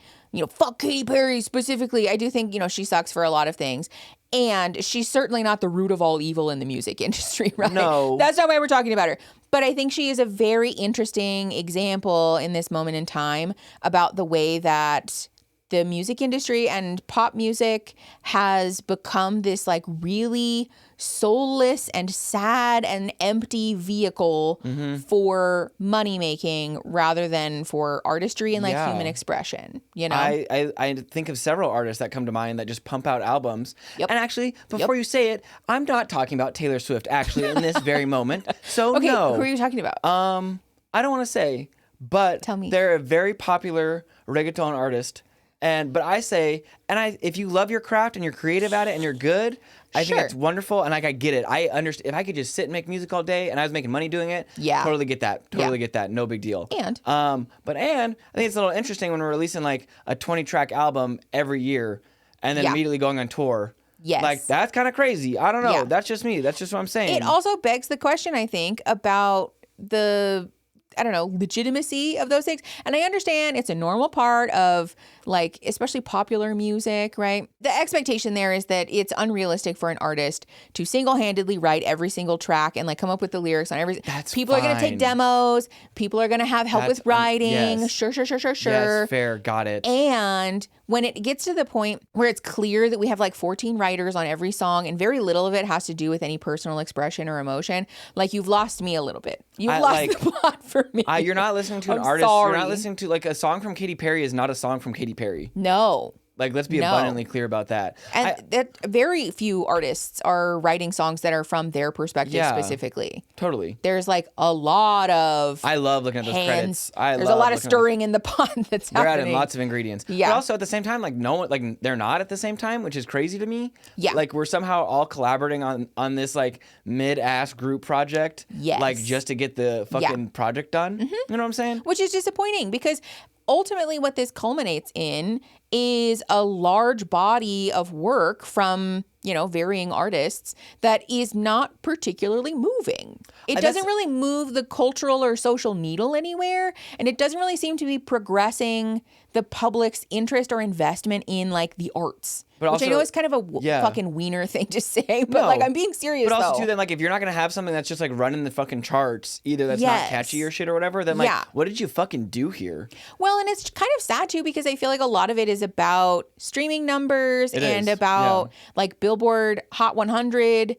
fuck Katy Perry specifically. I do think, she sucks for a lot of things. And she's certainly not the root of all evil in the music industry, right? No. That's not why we're talking about her. But I think she is a very interesting example in this moment in time about the way that the music industry and pop music has become this like really soulless and sad and empty vehicle for money making rather than for artistry and like human expression, I think of several artists that come to mind that just pump out albums. Yep. And actually, before you say it, I'm not talking about Taylor Swift actually in this very moment. So okay, no. Who are you talking about? I don't want to say, but tell me. They're a very popular reggaeton artist. But I say, if you love your craft and you're creative at it and you're good, I think it's wonderful. And like, I get it. I understand. If I could just sit and make music all day and I was making money doing it, totally get that. Totally get that. No big deal. And I think it's a little interesting when we're releasing like a 20-track album every year and then immediately going on tour. Yes. Like, that's kind of crazy. I don't know. Yeah. That's just me. That's just what I'm saying. It also begs the question, I think, about the legitimacy of those things. And I understand it's a normal part of like, especially popular music, right? The expectation there is that it's unrealistic for an artist to single-handedly write every single track and like come up with the lyrics on every. People are going to take demos. People are going to have help with writing. Yes. Sure. Yes, fair. Got it. And when it gets to the point where it's clear that we have like 14 writers on every song and very little of it has to do with any personal expression or emotion, like you've lost me a little bit. You've lost the plot for me. You're not listening to an artist. Sorry. You're not listening to like a song from Katy Perry is not a song from Katy Perry. No. Like, let's be abundantly clear about that. And that very few artists are writing songs that are from their perspective specifically. Totally. There's like a lot of I love looking at those credits. There's a lot of stirring in the pot that's happening. They're adding lots of ingredients. Yeah. But also at the same time, like no one, like they're not at the same time, which is crazy to me. Yeah. Like we're somehow all collaborating on this like mid-ass group project. Yes. Like just to get the fucking project done. Mm-hmm. You know what I'm saying? Which is disappointing because ultimately what this culminates in is a large body of work from, varying artists that is not particularly moving. It doesn't really move the cultural or social needle anywhere, and it doesn't really seem to be progressing the public's interest or investment in like the arts. But which also, I know is kind of a fucking wiener thing to say, but like I'm being serious. But also too, then like if you're not gonna have something that's just like running the fucking charts, either that's not catchy or shit or whatever, then like what did you fucking do here? Well, and it's kind of sad too because I feel like a lot of it is about streaming numbers about like Billboard Hot 100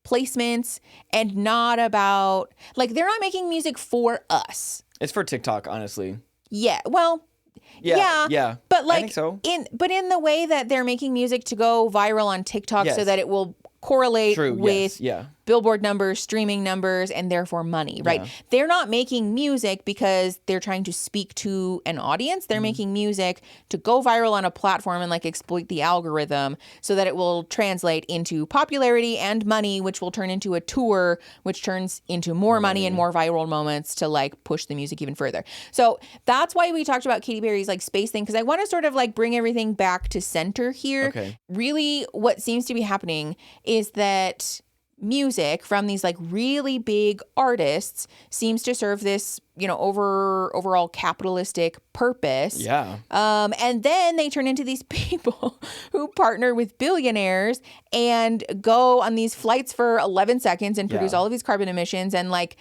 placements and not about like they're not making music for us. It's for TikTok, honestly. Yeah. Well. Yeah. But like I think so. in the way that they're making music to go viral on TikTok so that it will correlate with Billboard numbers, streaming numbers, and therefore money, right? Yeah. They're not making music because they're trying to speak to an audience. They're making music to go viral on a platform and like exploit the algorithm so that it will translate into popularity and money, which will turn into a tour, which turns into more money and more viral moments to like push the music even further. So that's why we talked about Katy Perry's like space thing, because I want to sort of like bring everything back to center here. Okay. Really what seems to be happening is that music from these like really big artists seems to serve this, overall capitalistic purpose. Yeah. And then they turn into these people who partner with billionaires and go on these flights for 11 seconds and produce all of these carbon emissions and like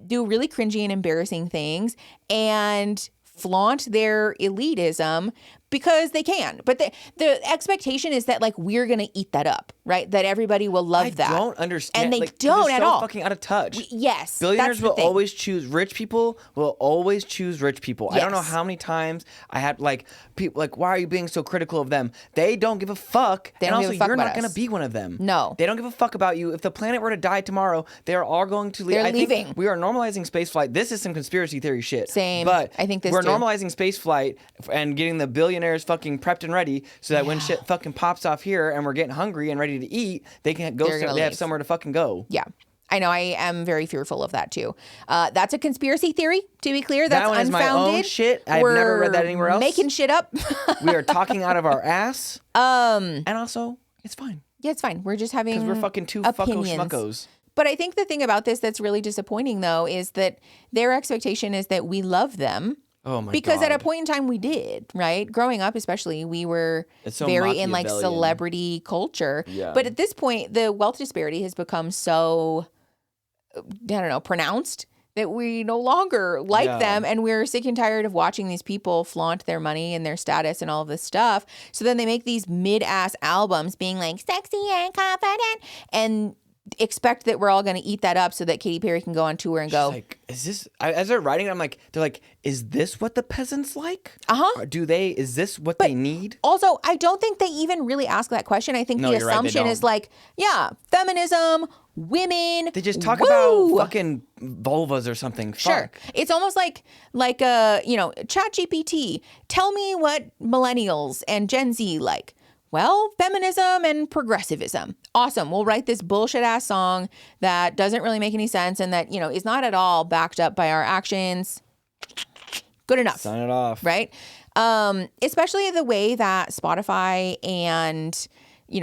do really cringy and embarrassing things and flaunt their elitism because they can. But the expectation is that like we're going to eat that up, right? That everybody will love that. I don't understand. And they like, don't at all. Fucking out of touch. Yes. Billionaires will always choose rich people. Will always choose rich people. Yes. I don't know how many times I had like people like, why are you being so critical of them? They don't give a fuck. They don't and also, give a fuck you're about not going us. to be one of them. No. They don't give a fuck about you. If the planet were to die tomorrow, they're all going to leave. They're leaving. Think we are normalizing spaceflight. This is some conspiracy theory shit. Same. But I think we're normalizing spaceflight and getting the billionaires fucking prepped and ready so that when shit fucking pops off here and we're getting hungry and ready to eat, they can go. They have somewhere to fucking go. Yeah. I know. I am very fearful of that too. That's a conspiracy theory, to be clear. That's that one unfounded. Is my own shit. I've never read that anywhere else. Making shit up. We are talking out of our ass. And also, it's fine. Yeah, it's fine. We're just having because we're fucking two opinions. fucko schmuckos. But I think the thing about this that's really disappointing, though, is that their expectation is that we love them. Oh my because God. at a point in time we did, right? Growing up, especially, we were so very in like celebrity culture. Yeah. But at this point, the wealth disparity has become so, I don't know, pronounced that we no longer like them, and we're sick and tired of watching these people flaunt their money and their status and all of this stuff. So then they make these mid-ass albums being like sexy and confident and expect that we're all going to eat that up so that Katy Perry can go on tour and go, like, is this, as they're writing it, I'm like, they're like, is this what the peasants like? Uh-huh. Or is this what they need? Also, I don't think they even really ask that question. I think the assumption is like, yeah, feminism, women. They just talk about fucking vulvas or something. Sure. Fuck. It's almost like ChatGPT. Tell me what millennials and Gen Z like. Well, feminism and progressivism. Awesome. We'll write this bullshit ass song that doesn't really make any sense and that, is not at all backed up by our actions. Good enough. Sign it off. Right? Especially the way that Spotify and,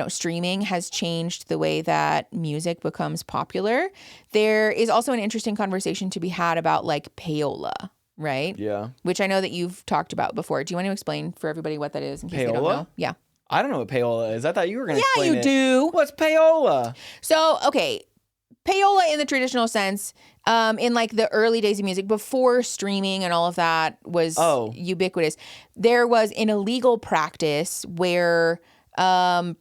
streaming has changed the way that music becomes popular. There is also an interesting conversation to be had about like payola. Right? Yeah. Which I know that you've talked about before. Do you want to explain for everybody what that is in case they don't know? Yeah. I don't know what payola is. I thought you were going to explain it. Yeah, you do. What's payola? So, okay. Payola in the traditional sense, in like the early days of music, before streaming and all of that was ubiquitous, there was an illegal practice where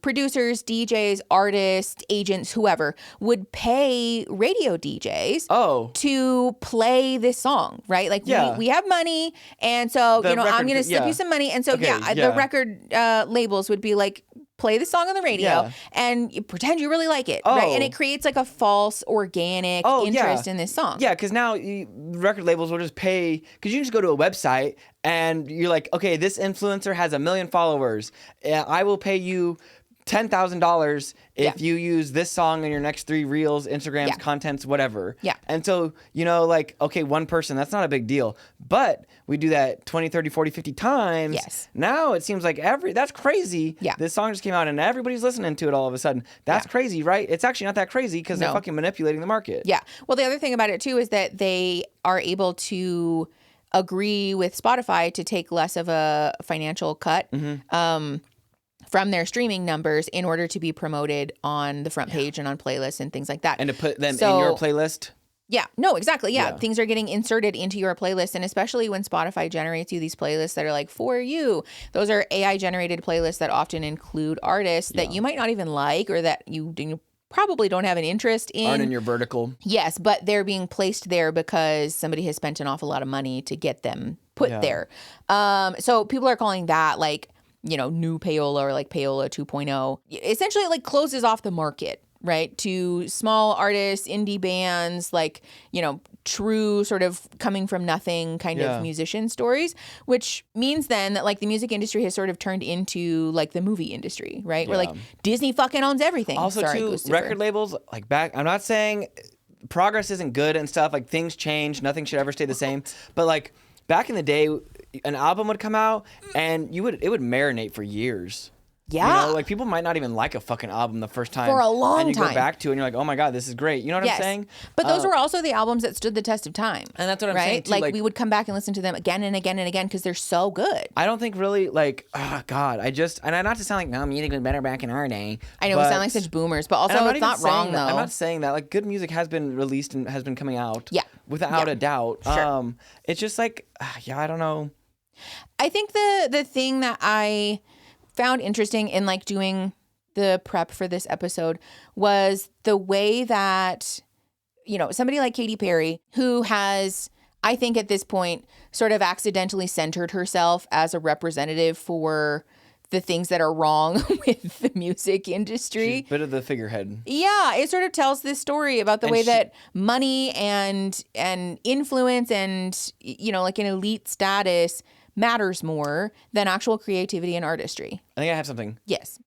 producers, DJs, artists, agents, whoever would pay radio DJs to play this song, right? Like we have money, and so I'm going to slip you some money, and so the record labels would be like, play the song on the radio and you pretend you really like it, right? And it creates like a false organic interest in this song. Yeah, because now record labels will just pay, because you can just go to a website and you're like, okay, this influencer has 1 million followers. I will pay you $10,000 if you use this song in your next 3 reels, Instagrams, contents, whatever. Yeah. And so, like, okay, one person, that's not a big deal. But we do that 20, 30, 40, 50 times. Yes. Now it seems like that's crazy. Yeah. This song just came out and everybody's listening to it all of a sudden. That's crazy, right? It's actually not that crazy because they're fucking manipulating the market. Yeah. Well, the other thing about it too is that they are able to agree with Spotify to take less of a financial cut. From their streaming numbers in order to be promoted on the front page and on playlists and things like that. And to put them in your playlist? Yeah. No, exactly. Yeah. Things are getting inserted into your playlist. And especially when Spotify generates you these playlists that are like, for you. Those are AI generated playlists that often include artists that you might not even like or that you probably don't have an interest in. Aren't in your vertical. Yes, but they're being placed there because somebody has spent an awful lot of money to get them put there. So people are calling that like, new payola or like payola 2.0. Essentially it like closes off the market, right? To small artists, indie bands, like, true sort of coming from nothing kind of musician stories, which means then that like the music industry has sort of turned into like the movie industry, right? Where like Disney fucking owns everything. Also record labels, like I'm not saying progress isn't good and stuff, like things change, nothing should ever stay the same. But like back in the day, an album would come out and it would marinate for years. Yeah. You know, like people might not even like a fucking album the first time. For a long and you time. go back to it and you're like, oh my God, this is great. You know what I'm saying? But those were also the albums that stood the test of time. And that's what I'm right? saying too. Like we would come back and listen to them again and again and again because they're so good. I don't think really like, oh God, and not to sound like, no, music was better back in our day. I know we sound like such boomers, but also it's not wrong though. I'm not saying that. Like good music has been released and has been coming out. Yeah. Without a doubt. Sure. It's just like, I don't know. I think the thing that I found interesting in like doing the prep for this episode was the way that, you know, somebody like Katy Perry, who has, I think at this point, sort of accidentally centered herself as a representative for the things that are wrong with the music industry. She's a bit of the figurehead. Yeah, it sort of tells this story about the way that money and influence and, you know, like an elite status matters more than actual creativity and artistry. I think I have something. Yes.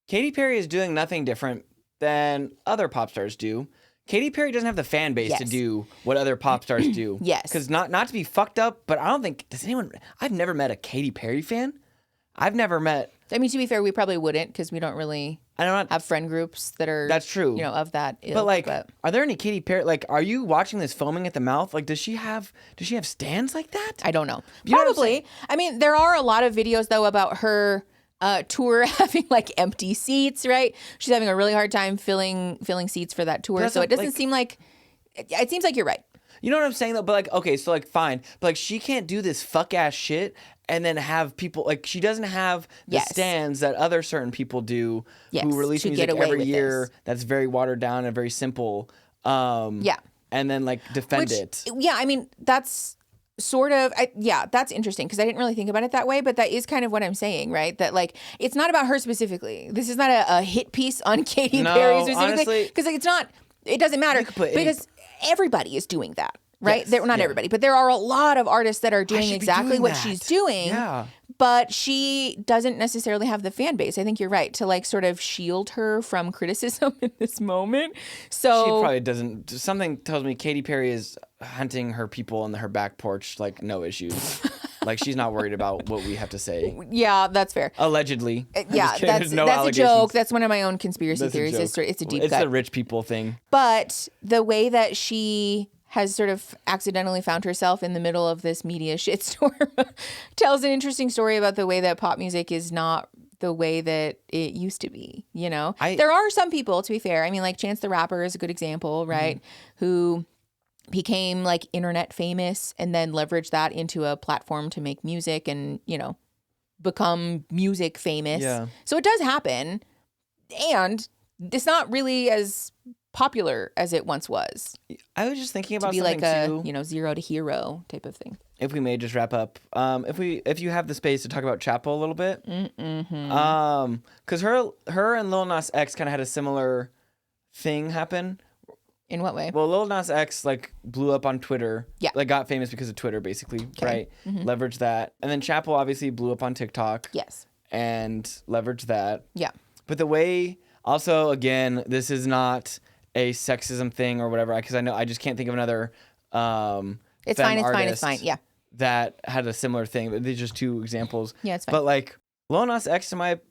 Katy Perry is doing nothing different than other pop stars do. Katy Perry doesn't have the fan base to do what other pop stars do. Yes. Because not to be fucked up, but I don't think, I've never met a Katy Perry fan. I've never met. I mean, to be fair, we probably wouldn't because we don't really have friend groups that are. That's true. You know, of that ilk. But like, are there any Katy Perry? Like, are you watching this foaming at the mouth? Like, does she have stands like that? I don't know. You know Probably. I mean, there are a lot of videos though about her tour having like empty seats. Right? She's having a really hard time filling seats for that tour. So it doesn't seem like. It seems like you're right. You know what I'm saying though? But like, okay, so like, fine, but like, she can't do this fuck ass shit and then have people like she doesn't have the stands that other certain people do who release music every year that's very watered down and very simple. And then like defend it. Yeah, I mean that's sort of that's interesting because I didn't really think about it that way, but that is kind of what I'm saying, right? That like it's not about her specifically. This is not a hit piece on Katy Perry specifically because like, it's not. It doesn't matter because everybody is doing that, right? Yes, Not everybody, but there are a lot of artists that are doing exactly what she's doing. Yeah. But she doesn't necessarily have the fan base. I think you're right to like sort of shield her from criticism in this moment. So she probably doesn't. Something tells me Katy Perry is hunting her people on her back porch like no issues. Like she's not worried about what we have to say. Yeah, that's fair. Allegedly. Yeah, that's a joke. That's one of my own conspiracy theories. It's a deep cut. It's a rich people thing. But the way that she has sort of accidentally found herself in the middle of this media shitstorm tells an interesting story about the way that pop music is not the way that it used to be, you know? There are some people, to be fair. I mean, like Chance the Rapper is a good example, right? Mm-hmm. Who became like internet famous and then leveraged that into a platform to make music and, you know, become music famous. Yeah. So it does happen. And it's not really as popular as it once was. I was just thinking about to be something like too. You know, zero to hero type of thing. If we may just wrap up, if you have the space to talk about Chappell a little bit, because her and Lil Nas X kind of had a similar thing happen. In what way? Well, Lil Nas X like blew up on Twitter. Yeah. Like got famous because of Twitter, basically, right? Mm-hmm. Leveraged that, and then Chappell obviously blew up on TikTok. Yes. And leveraged that. Yeah. But the way, also, again, this is not a sexism thing or whatever, because I just can't think of another. It's fine. Yeah. That had a similar thing. These are just two examples. Yeah, it's fine. But like Lil Nas X, to my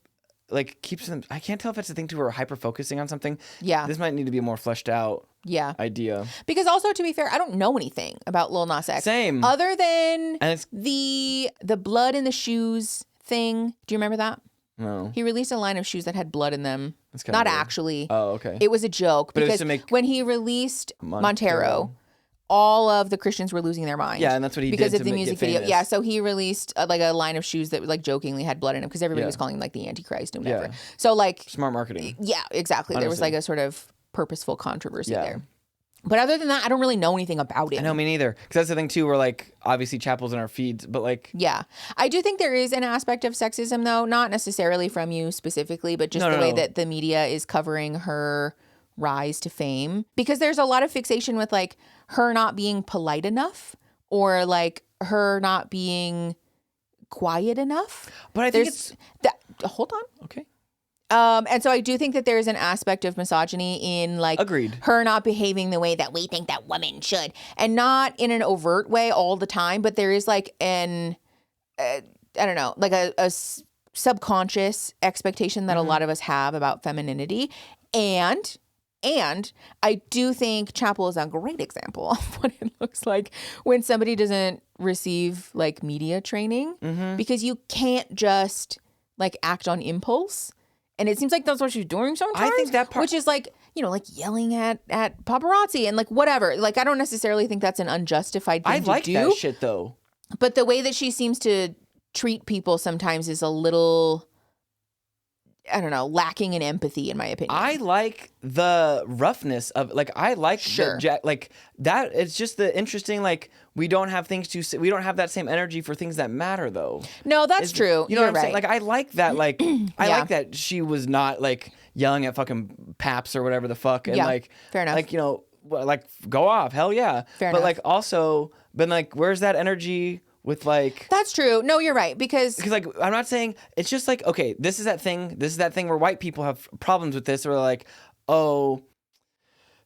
keeps them. I can't tell if it's a thing to her hyper focusing on something. Yeah. This might need to be a more fleshed out. Yeah. Idea. Because also, to be fair, I don't know anything about Lil Nas X. Same. Other than the blood in the shoes thing. Do you remember that? No. He released a line of shoes that had blood in them. That's Not weird. Actually. Oh, okay. It was a joke. But because when he released Montero, all of the Christians were losing their mind. Yeah, and that's what he because did of the music video. Yeah, so he released like a line of shoes that like jokingly had blood in them because everybody was calling him like the Antichrist and whatever. Yeah. So like smart marketing. Yeah, exactly. Honestly. There was like a sort of purposeful controversy there. But other than that, I don't really know anything about it. I know, me neither. Because that's the thing too. We're like obviously Chappell's in our feeds, but like yeah, I do think there is an aspect of sexism though, not necessarily from you specifically, but just the way that the media is covering her rise to fame. Because there's a lot of fixation with like her not being polite enough or like her not being quiet enough. But I think it's hold on. Okay. And so I do think that there is an aspect of misogyny in like Agreed. Her not behaving the way that we think that women should, and not in an overt way all the time, but there is like I don't know, like a subconscious expectation that a lot of us have about femininity. And I do think Chappell is a great example of what it looks like when somebody doesn't receive like media training, because you can't just like act on impulse. And it seems like that's what she's doing sometimes. I think that part, which is like, you know, like yelling at paparazzi and like whatever. Like, I don't necessarily think that's an unjustified thing to do. I like that shit though. But the way that she seems to treat people sometimes is a little, I don't know, lacking in empathy, in my opinion. I like the roughness of, like, I like like that. It's just the interesting, like, we don't have things to say. We don't have that same energy for things that matter, though. No, that's true. You know You're what I'm saying? right. Like, I like that. Like, I like that she was not like yelling at fucking Paps or whatever the fuck, and like, fair enough. Like, you know, like, go off, hell yeah. Fair but enough. like, also, but like, where's that energy with like? That's true. No, you're right, because like, I'm not saying, it's just like, okay, this is that thing where white people have problems with this, or like, oh,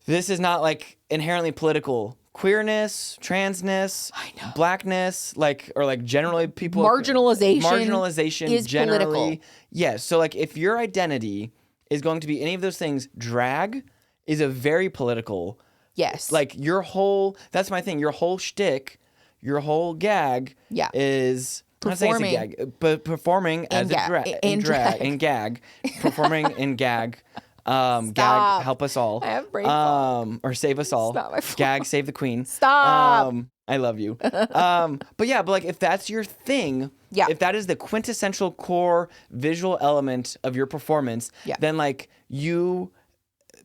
this is not like inherently political. Queerness, transness, blackness, like, or like generally people marginalization is generally political. Yes. So like, if your identity is going to be any of those things, drag is a very political. Yes. Like, your whole, that's my thing, your whole shtick, your whole gag is performing. I'm not saying it's a gag, but performing as a gag, performing in gag. Gag, help us all. I have brain fog. Or save us all. Stop, Gag, save the queen. Stop. I love you. But yeah, but like, if that's your thing, if that is the quintessential core visual element of your performance, then like, you,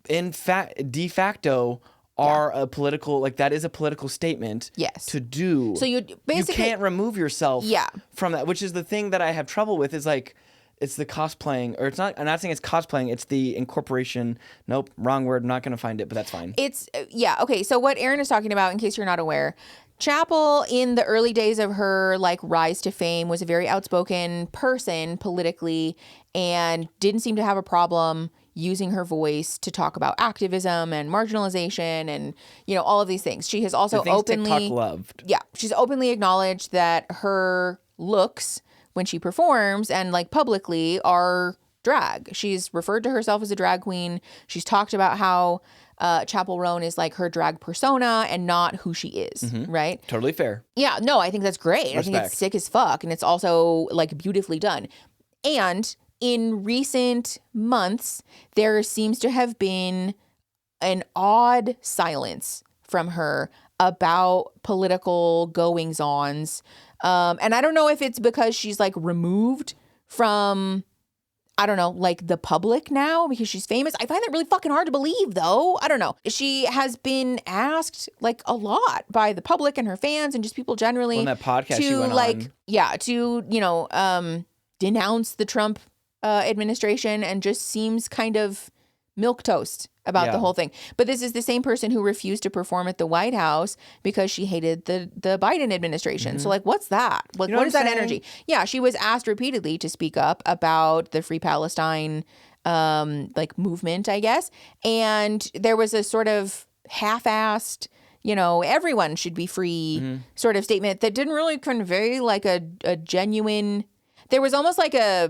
in fact, de facto, are a political, like, that is a political statement to do. So you basically, you can't remove yourself from that, which is the thing that I have trouble with, is like, it's the cosplaying, or it's not, I'm not saying it's cosplaying, it's the incorporation. Nope, wrong word, I'm not going to find it, but that's fine. It's, okay, so what Erin is talking about, in case you're not aware, Chappell, in the early days of her like rise to fame, was a very outspoken person politically, and didn't seem to have a problem using her voice to talk about activism and marginalization and, you know, all of these things. She has also openly TikTok loved. Yeah, she's openly acknowledged that her looks when she performs and like publicly are drag. She's referred to herself as a drag queen. She's talked about how Chappell Roan is like her drag persona and not who she is, right? Totally fair. Yeah, no, I think that's great. I think it's sick as fuck, and it's also like beautifully done. And in recent months, there seems to have been an odd silence from her about political goings-ons. And I don't know if it's because she's like removed from, I don't know, like the public now because she's famous. I find that really fucking hard to believe, though. I don't know. She has been asked like a lot by the public and her fans and just people generally on that podcast to she went like, on. To, you know, denounce the Trump administration, and just seems kind of milquetoast about the whole thing. But this is the same person who refused to perform at the White House because she hated the Biden administration. So like, what's that? Like, You know what is that saying? energy? Yeah, she was asked repeatedly to speak up about the Free Palestine like movement, I guess. And there was a sort of half-assed, you know, everyone should be free sort of statement that didn't really convey like a genuine, there was almost like a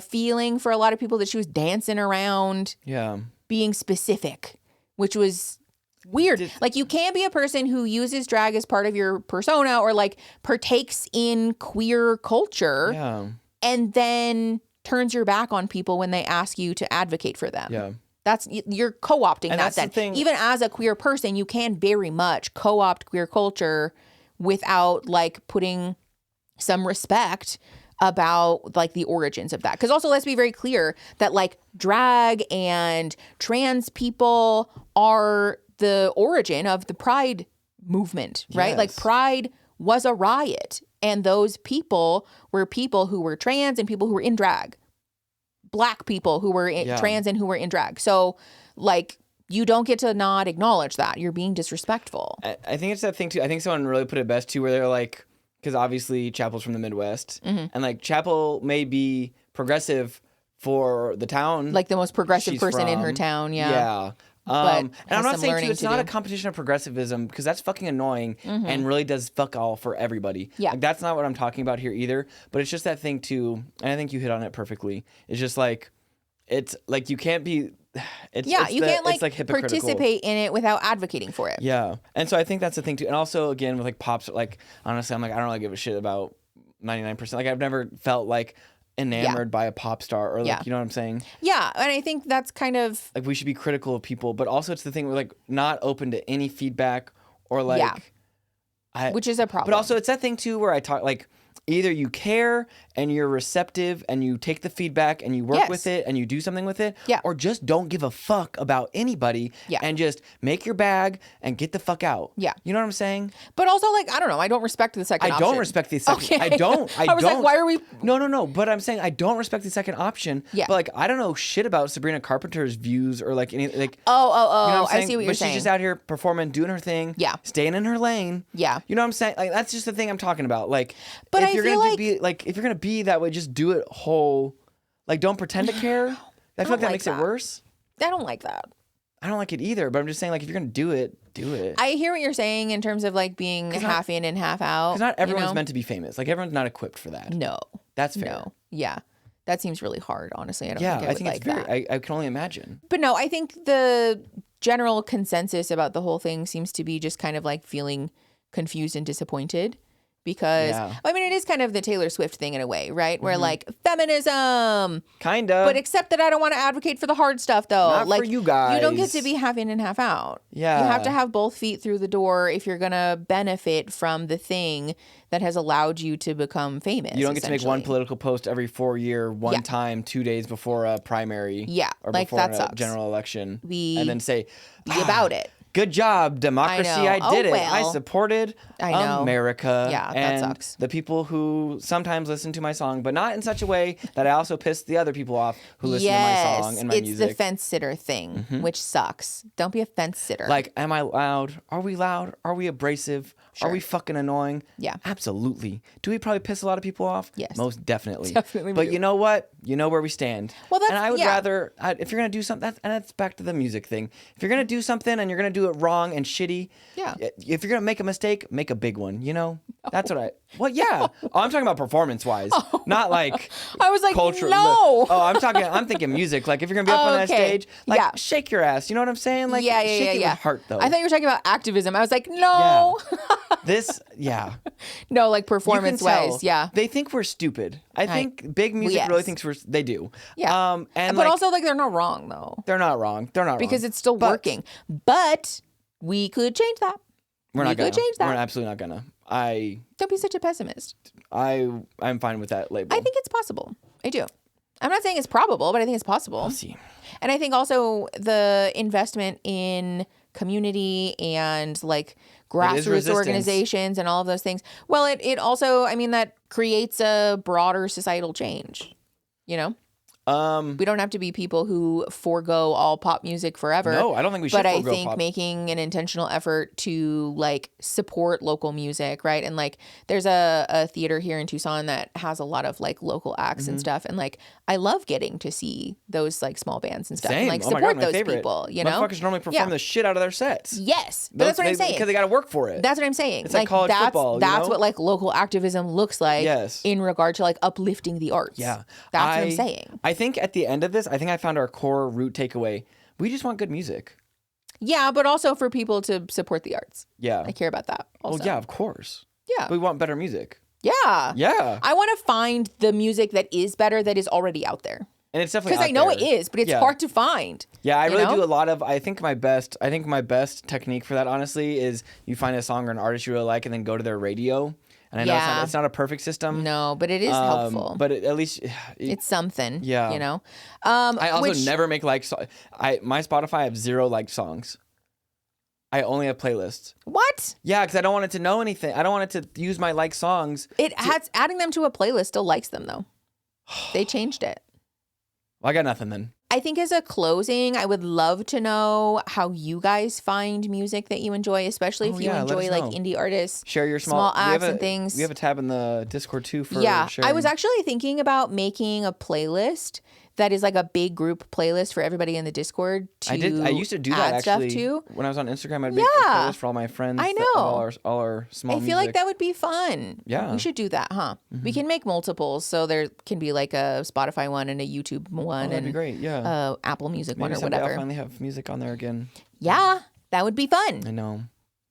feeling for a lot of people that she was dancing around being specific, which was weird. Like, you can't be a person who uses drag as part of your persona or like partakes in queer culture and then turns your back on people when they ask you to advocate for them. That's, you're co-opting that then. The Even as a queer person, you can very much co-opt queer culture without like putting some respect about like the origins of that. Because also, let's be very clear that like drag and trans people are the origin of the Pride movement, right? Like, Pride was a riot, and those people were people who were trans and people who were in drag. Black people who were trans and who were in drag. So like, you don't get to not acknowledge that. You're being disrespectful. I think it's that thing too. I think someone really put it best too, where they're like, because obviously Chappell's from the Midwest, and like Chappell may be progressive for the town, like the most progressive person in her town. but and I'm not saying too, it's not do. a competition of progressivism because that's fucking annoying and really does fuck all for everybody. Yeah. Like, that's not what I'm talking about here either. But it's just that thing too, and I think you hit on it perfectly. It's just like, it's like you can't be. You can't like hypocritical. participate in it without advocating for it. Yeah, and so I think that's the thing too. And also again with like pops, like honestly, I'm like I don't really give a shit about 99%. Like I've never felt like enamored by a pop star or like you know what I'm saying? Yeah, and I think that's kind of like we should be critical of people, but also it's the thing we're like not open to any feedback or like which is a problem. But also it's that thing too where I talk like either you care and you're receptive and you take the feedback and you work with it and you do something with it, or just don't give a fuck about anybody and just make your bag and get the fuck out. Yeah. You know what I'm saying? But also, like, I don't know. I don't respect the second option. I don't respect the second. Okay. I don't. I was like, why are we? No. But I'm saying I don't respect the second option. Yeah. But like, I don't know shit about Sabrina Carpenter's views or like any like. Oh. You know what I see what you're saying. But she's just out here performing, doing her thing. Yeah. Staying in her lane. Yeah. You know what I'm saying? Like that's just the thing I'm talking about. Like, but if you're gonna be like, if you're gonna be that way, just do it whole. Like, don't pretend to care. I feel like that makes it worse. I don't like that. I don't like it either, but I'm just saying, like, if you're gonna do it, do it. I hear what you're saying in terms of like being half in and half out. Because not everyone's meant to be famous. Like, everyone's not equipped for that. No, that's fair. No, yeah, that seems really hard. Honestly, I don't think I think it's very. I can only imagine. But no, I think the general consensus about the whole thing seems to be just kind of like feeling confused and disappointed. Because I mean, it is kind of the Taylor Swift thing in a way, right? Where like feminism, kind of, but except that I don't want to advocate for the hard stuff, though. Not like for you guys. You don't get to be half in and half out. Yeah, you have to have both feet through the door if you're gonna benefit from the thing that has allowed you to become famous. You don't get to make one political post every 4 year, one time, 2 days before a primary. Yeah, or like before that a sucks. general election, and then say be about it. Good job, democracy. I did it. I supported America. Yeah, and that sucks. The people who sometimes listen to my song, but not in such a way that I also piss the other people off who listen to my song and my music. It's the fence sitter thing, which sucks. Don't be a fence sitter. Like, am I loud? Are we loud? Are we abrasive? Sure. Are we fucking annoying? Yeah. Absolutely. Do we probably piss a lot of people off? Yes. Most definitely. Definitely. But you know what? You know where we stand. Well, that's, and I would rather, if you're going to do something, and that's back to the music thing. If you're going to do something and you're going to do it wrong and shitty, if you're going to make a mistake, make a big one, you know? That's what oh, I'm talking about performance-wise, not like I was like, culture. no. I'm thinking music. Like, if you're going to be up on that stage, like, shake your ass. You know what I'm saying? Like, shake it with heart, though. I thought you were talking about activism. I was like, no. No, like performance-wise, They think we're stupid. I think big music really thinks they do. Yeah. But like, also, like, they're not wrong, though. They're not wrong. Because it's still working. But we could change that. We're not gonna change that. We're absolutely not gonna. Don't be such a pessimist. I'm fine with that label. I think it's possible. I do. I'm not saying it's probable, but I think it's possible. We'll see. And I think also the investment in community and like grassroots organizations and all of those things. Well, it also, I mean, that creates a broader societal change, you know? We don't have to be people who forego all pop music forever. No, I don't think we should. But I think making an intentional effort to like support local music, right? And like, there's a theater here in Tucson that has a lot of like local acts and stuff. And like, I love getting to see those like small bands and stuff. Same. And like support those people. You know, motherfuckers normally perform the shit out of their sets. Yes, but that's what I'm saying. Because they got to work for it. That's what I'm saying. It's like college football. That's what like local activism looks like. Yes. In regard to like uplifting the arts. Yeah, that's what I'm saying. I think at the end of this, I think I found our core root takeaway. We just want good music. Yeah, but also for people to support the arts. Yeah. I care about that also. Well, yeah, of course. Yeah. But we want better music. Yeah. Yeah. I want to find the music that is better that is already out there. And it's definitely because I know it is, but it's hard to find. Yeah, I really do a lot of. I think my best technique for that, honestly, is you find a song or an artist you really like, and then go to their radio. And I know it's not a perfect system. No, but it is helpful. But at least it's something. Yeah, you know. I also never make my Spotify. I have 0 liked songs. I only have playlists. What? Yeah, because I don't want it to know anything. I don't want it to use my liked songs. Adding them to a playlist still likes them though. They changed it. Well, I got nothing then. I think as a closing, I would love to know how you guys find music that you enjoy, especially if you enjoy like indie artists. Share your small acts and things. We have a tab in the Discord too for sharing. I was actually thinking about making a playlist that is like a big group playlist for everybody in the Discord to I used to do that actually. stuff to. When I was on Instagram, I'd make a playlist for all my friends. I know. All our small I feel like that would be fun. Yeah. We should do that, huh? We can make multiples, so there can be like a Spotify one and a YouTube one that'd and be great. Yeah. Apple Music Maybe one or someday whatever. I'll finally have music on there again. Yeah, that would be fun. I know.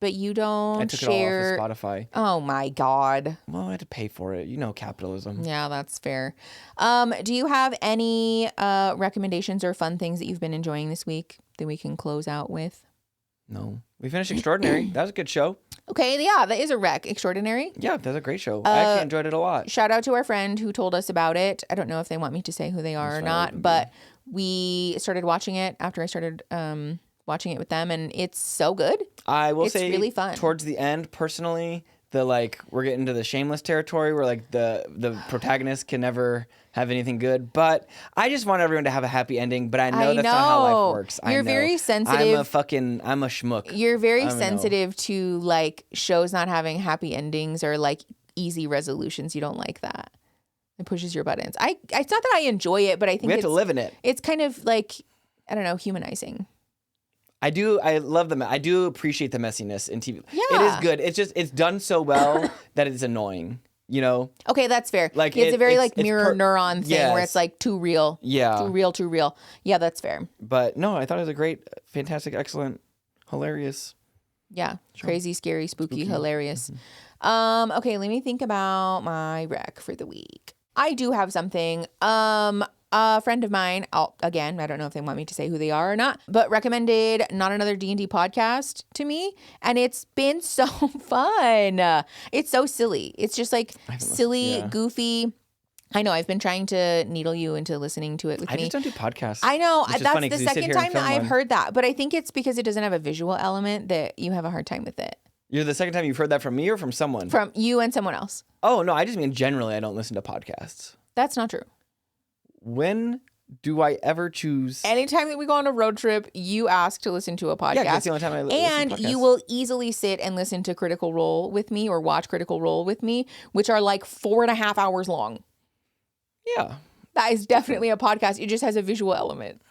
But you don't I took share. it all off of Spotify. Oh my God. Well, I had to pay for it. You know, capitalism. Yeah, that's fair. Do you have any recommendations or fun things that you've been enjoying this week that we can close out with? No. We finished Extraordinary. That was a good show. Okay, yeah, that is a rec. Extraordinary. Yeah, that's a great show. I actually enjoyed it a lot. Shout out to our friend who told us about it. I don't know if they want me to say who they are or not, but we started watching it after I started watching it with them, and it's so good. I will say, it's really fun. Towards the end, personally, we're getting to the shameless territory where like the protagonist can never have anything good. But I just want everyone to have a happy ending. But I know that's not how life works. You're very sensitive. I'm a schmuck. You're very sensitive to like shows not having happy endings or like easy resolutions. You don't like that. It pushes your buttons. It's not that I enjoy it, but I think we have to live in it. It's kind of like, I don't know, humanizing. I do. I love them. I do appreciate the messiness in TV. Yeah. It is good. It's just, it's done so well that it's annoying, you know? Okay, that's fair. Like it's a very like mirror neuron thing where it's like too real. Yeah. Too real. Yeah, that's fair. But no, I thought it was a great, fantastic, excellent, hilarious. Yeah. Crazy, scary, spooky. Hilarious. Okay, let me think about my rec for the week. I do have something. A friend of mine, again, I don't know if they want me to say who they are or not, but recommended Not Another D&D podcast to me. And it's been so fun. It's so silly. It's just like silly, goofy. I know. I've been trying to needle you into listening to it with me. I just don't do podcasts. I know. That's the second time that I've heard that. But I think it's because it doesn't have a visual element that you have a hard time with it. You're the second time you've heard that from me or from someone? From you and someone else. Oh, no. I just mean generally I don't listen to podcasts. That's not true. When do I ever choose? Anytime that we go on a road trip, you ask to listen to a podcast. Yeah, that's the only time I listen to podcasts. And you will easily sit and listen to Critical Role with me or watch Critical Role with me, which are like 4.5 hours long. Yeah. That is definitely a podcast. It just has a visual element.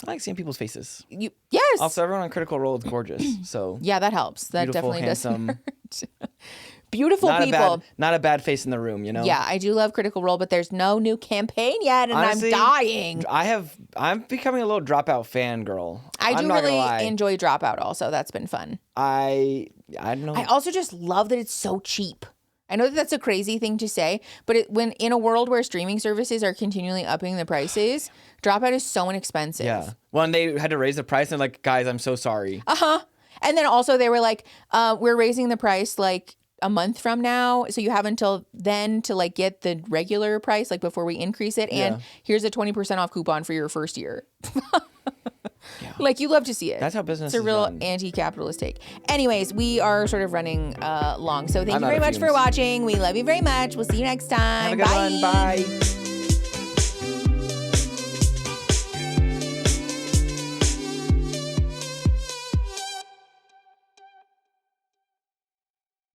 I like seeing people's faces. Yes. Also, everyone on Critical Role is gorgeous. So yeah, that helps. That definitely handsome. does hurt. Beautiful people. Not a bad face in the room, you know? Yeah, I do love Critical Role, but there's no new campaign yet, and honestly, I'm dying. I'm becoming a little Dropout fangirl. I do really enjoy Dropout also. That's been fun. I don't know. I also just love that it's so cheap. I know that that's a crazy thing to say, but when in a world where streaming services are continually upping the prices, Dropout is so inexpensive. Yeah. Well, and they had to raise the price, and like, guys, I'm so sorry. And then also they were like, we're raising the price like a month from now, so you have until then to like get the regular price like before we increase it, and here's a 20% off coupon for your first year. Like, you love to see it. That's how business is. It's a real run. Anti-capitalist take. Anyways, we are sort of running long, so thank you very much for watching. We love you very much. We'll see you next time. Have a good one. Bye.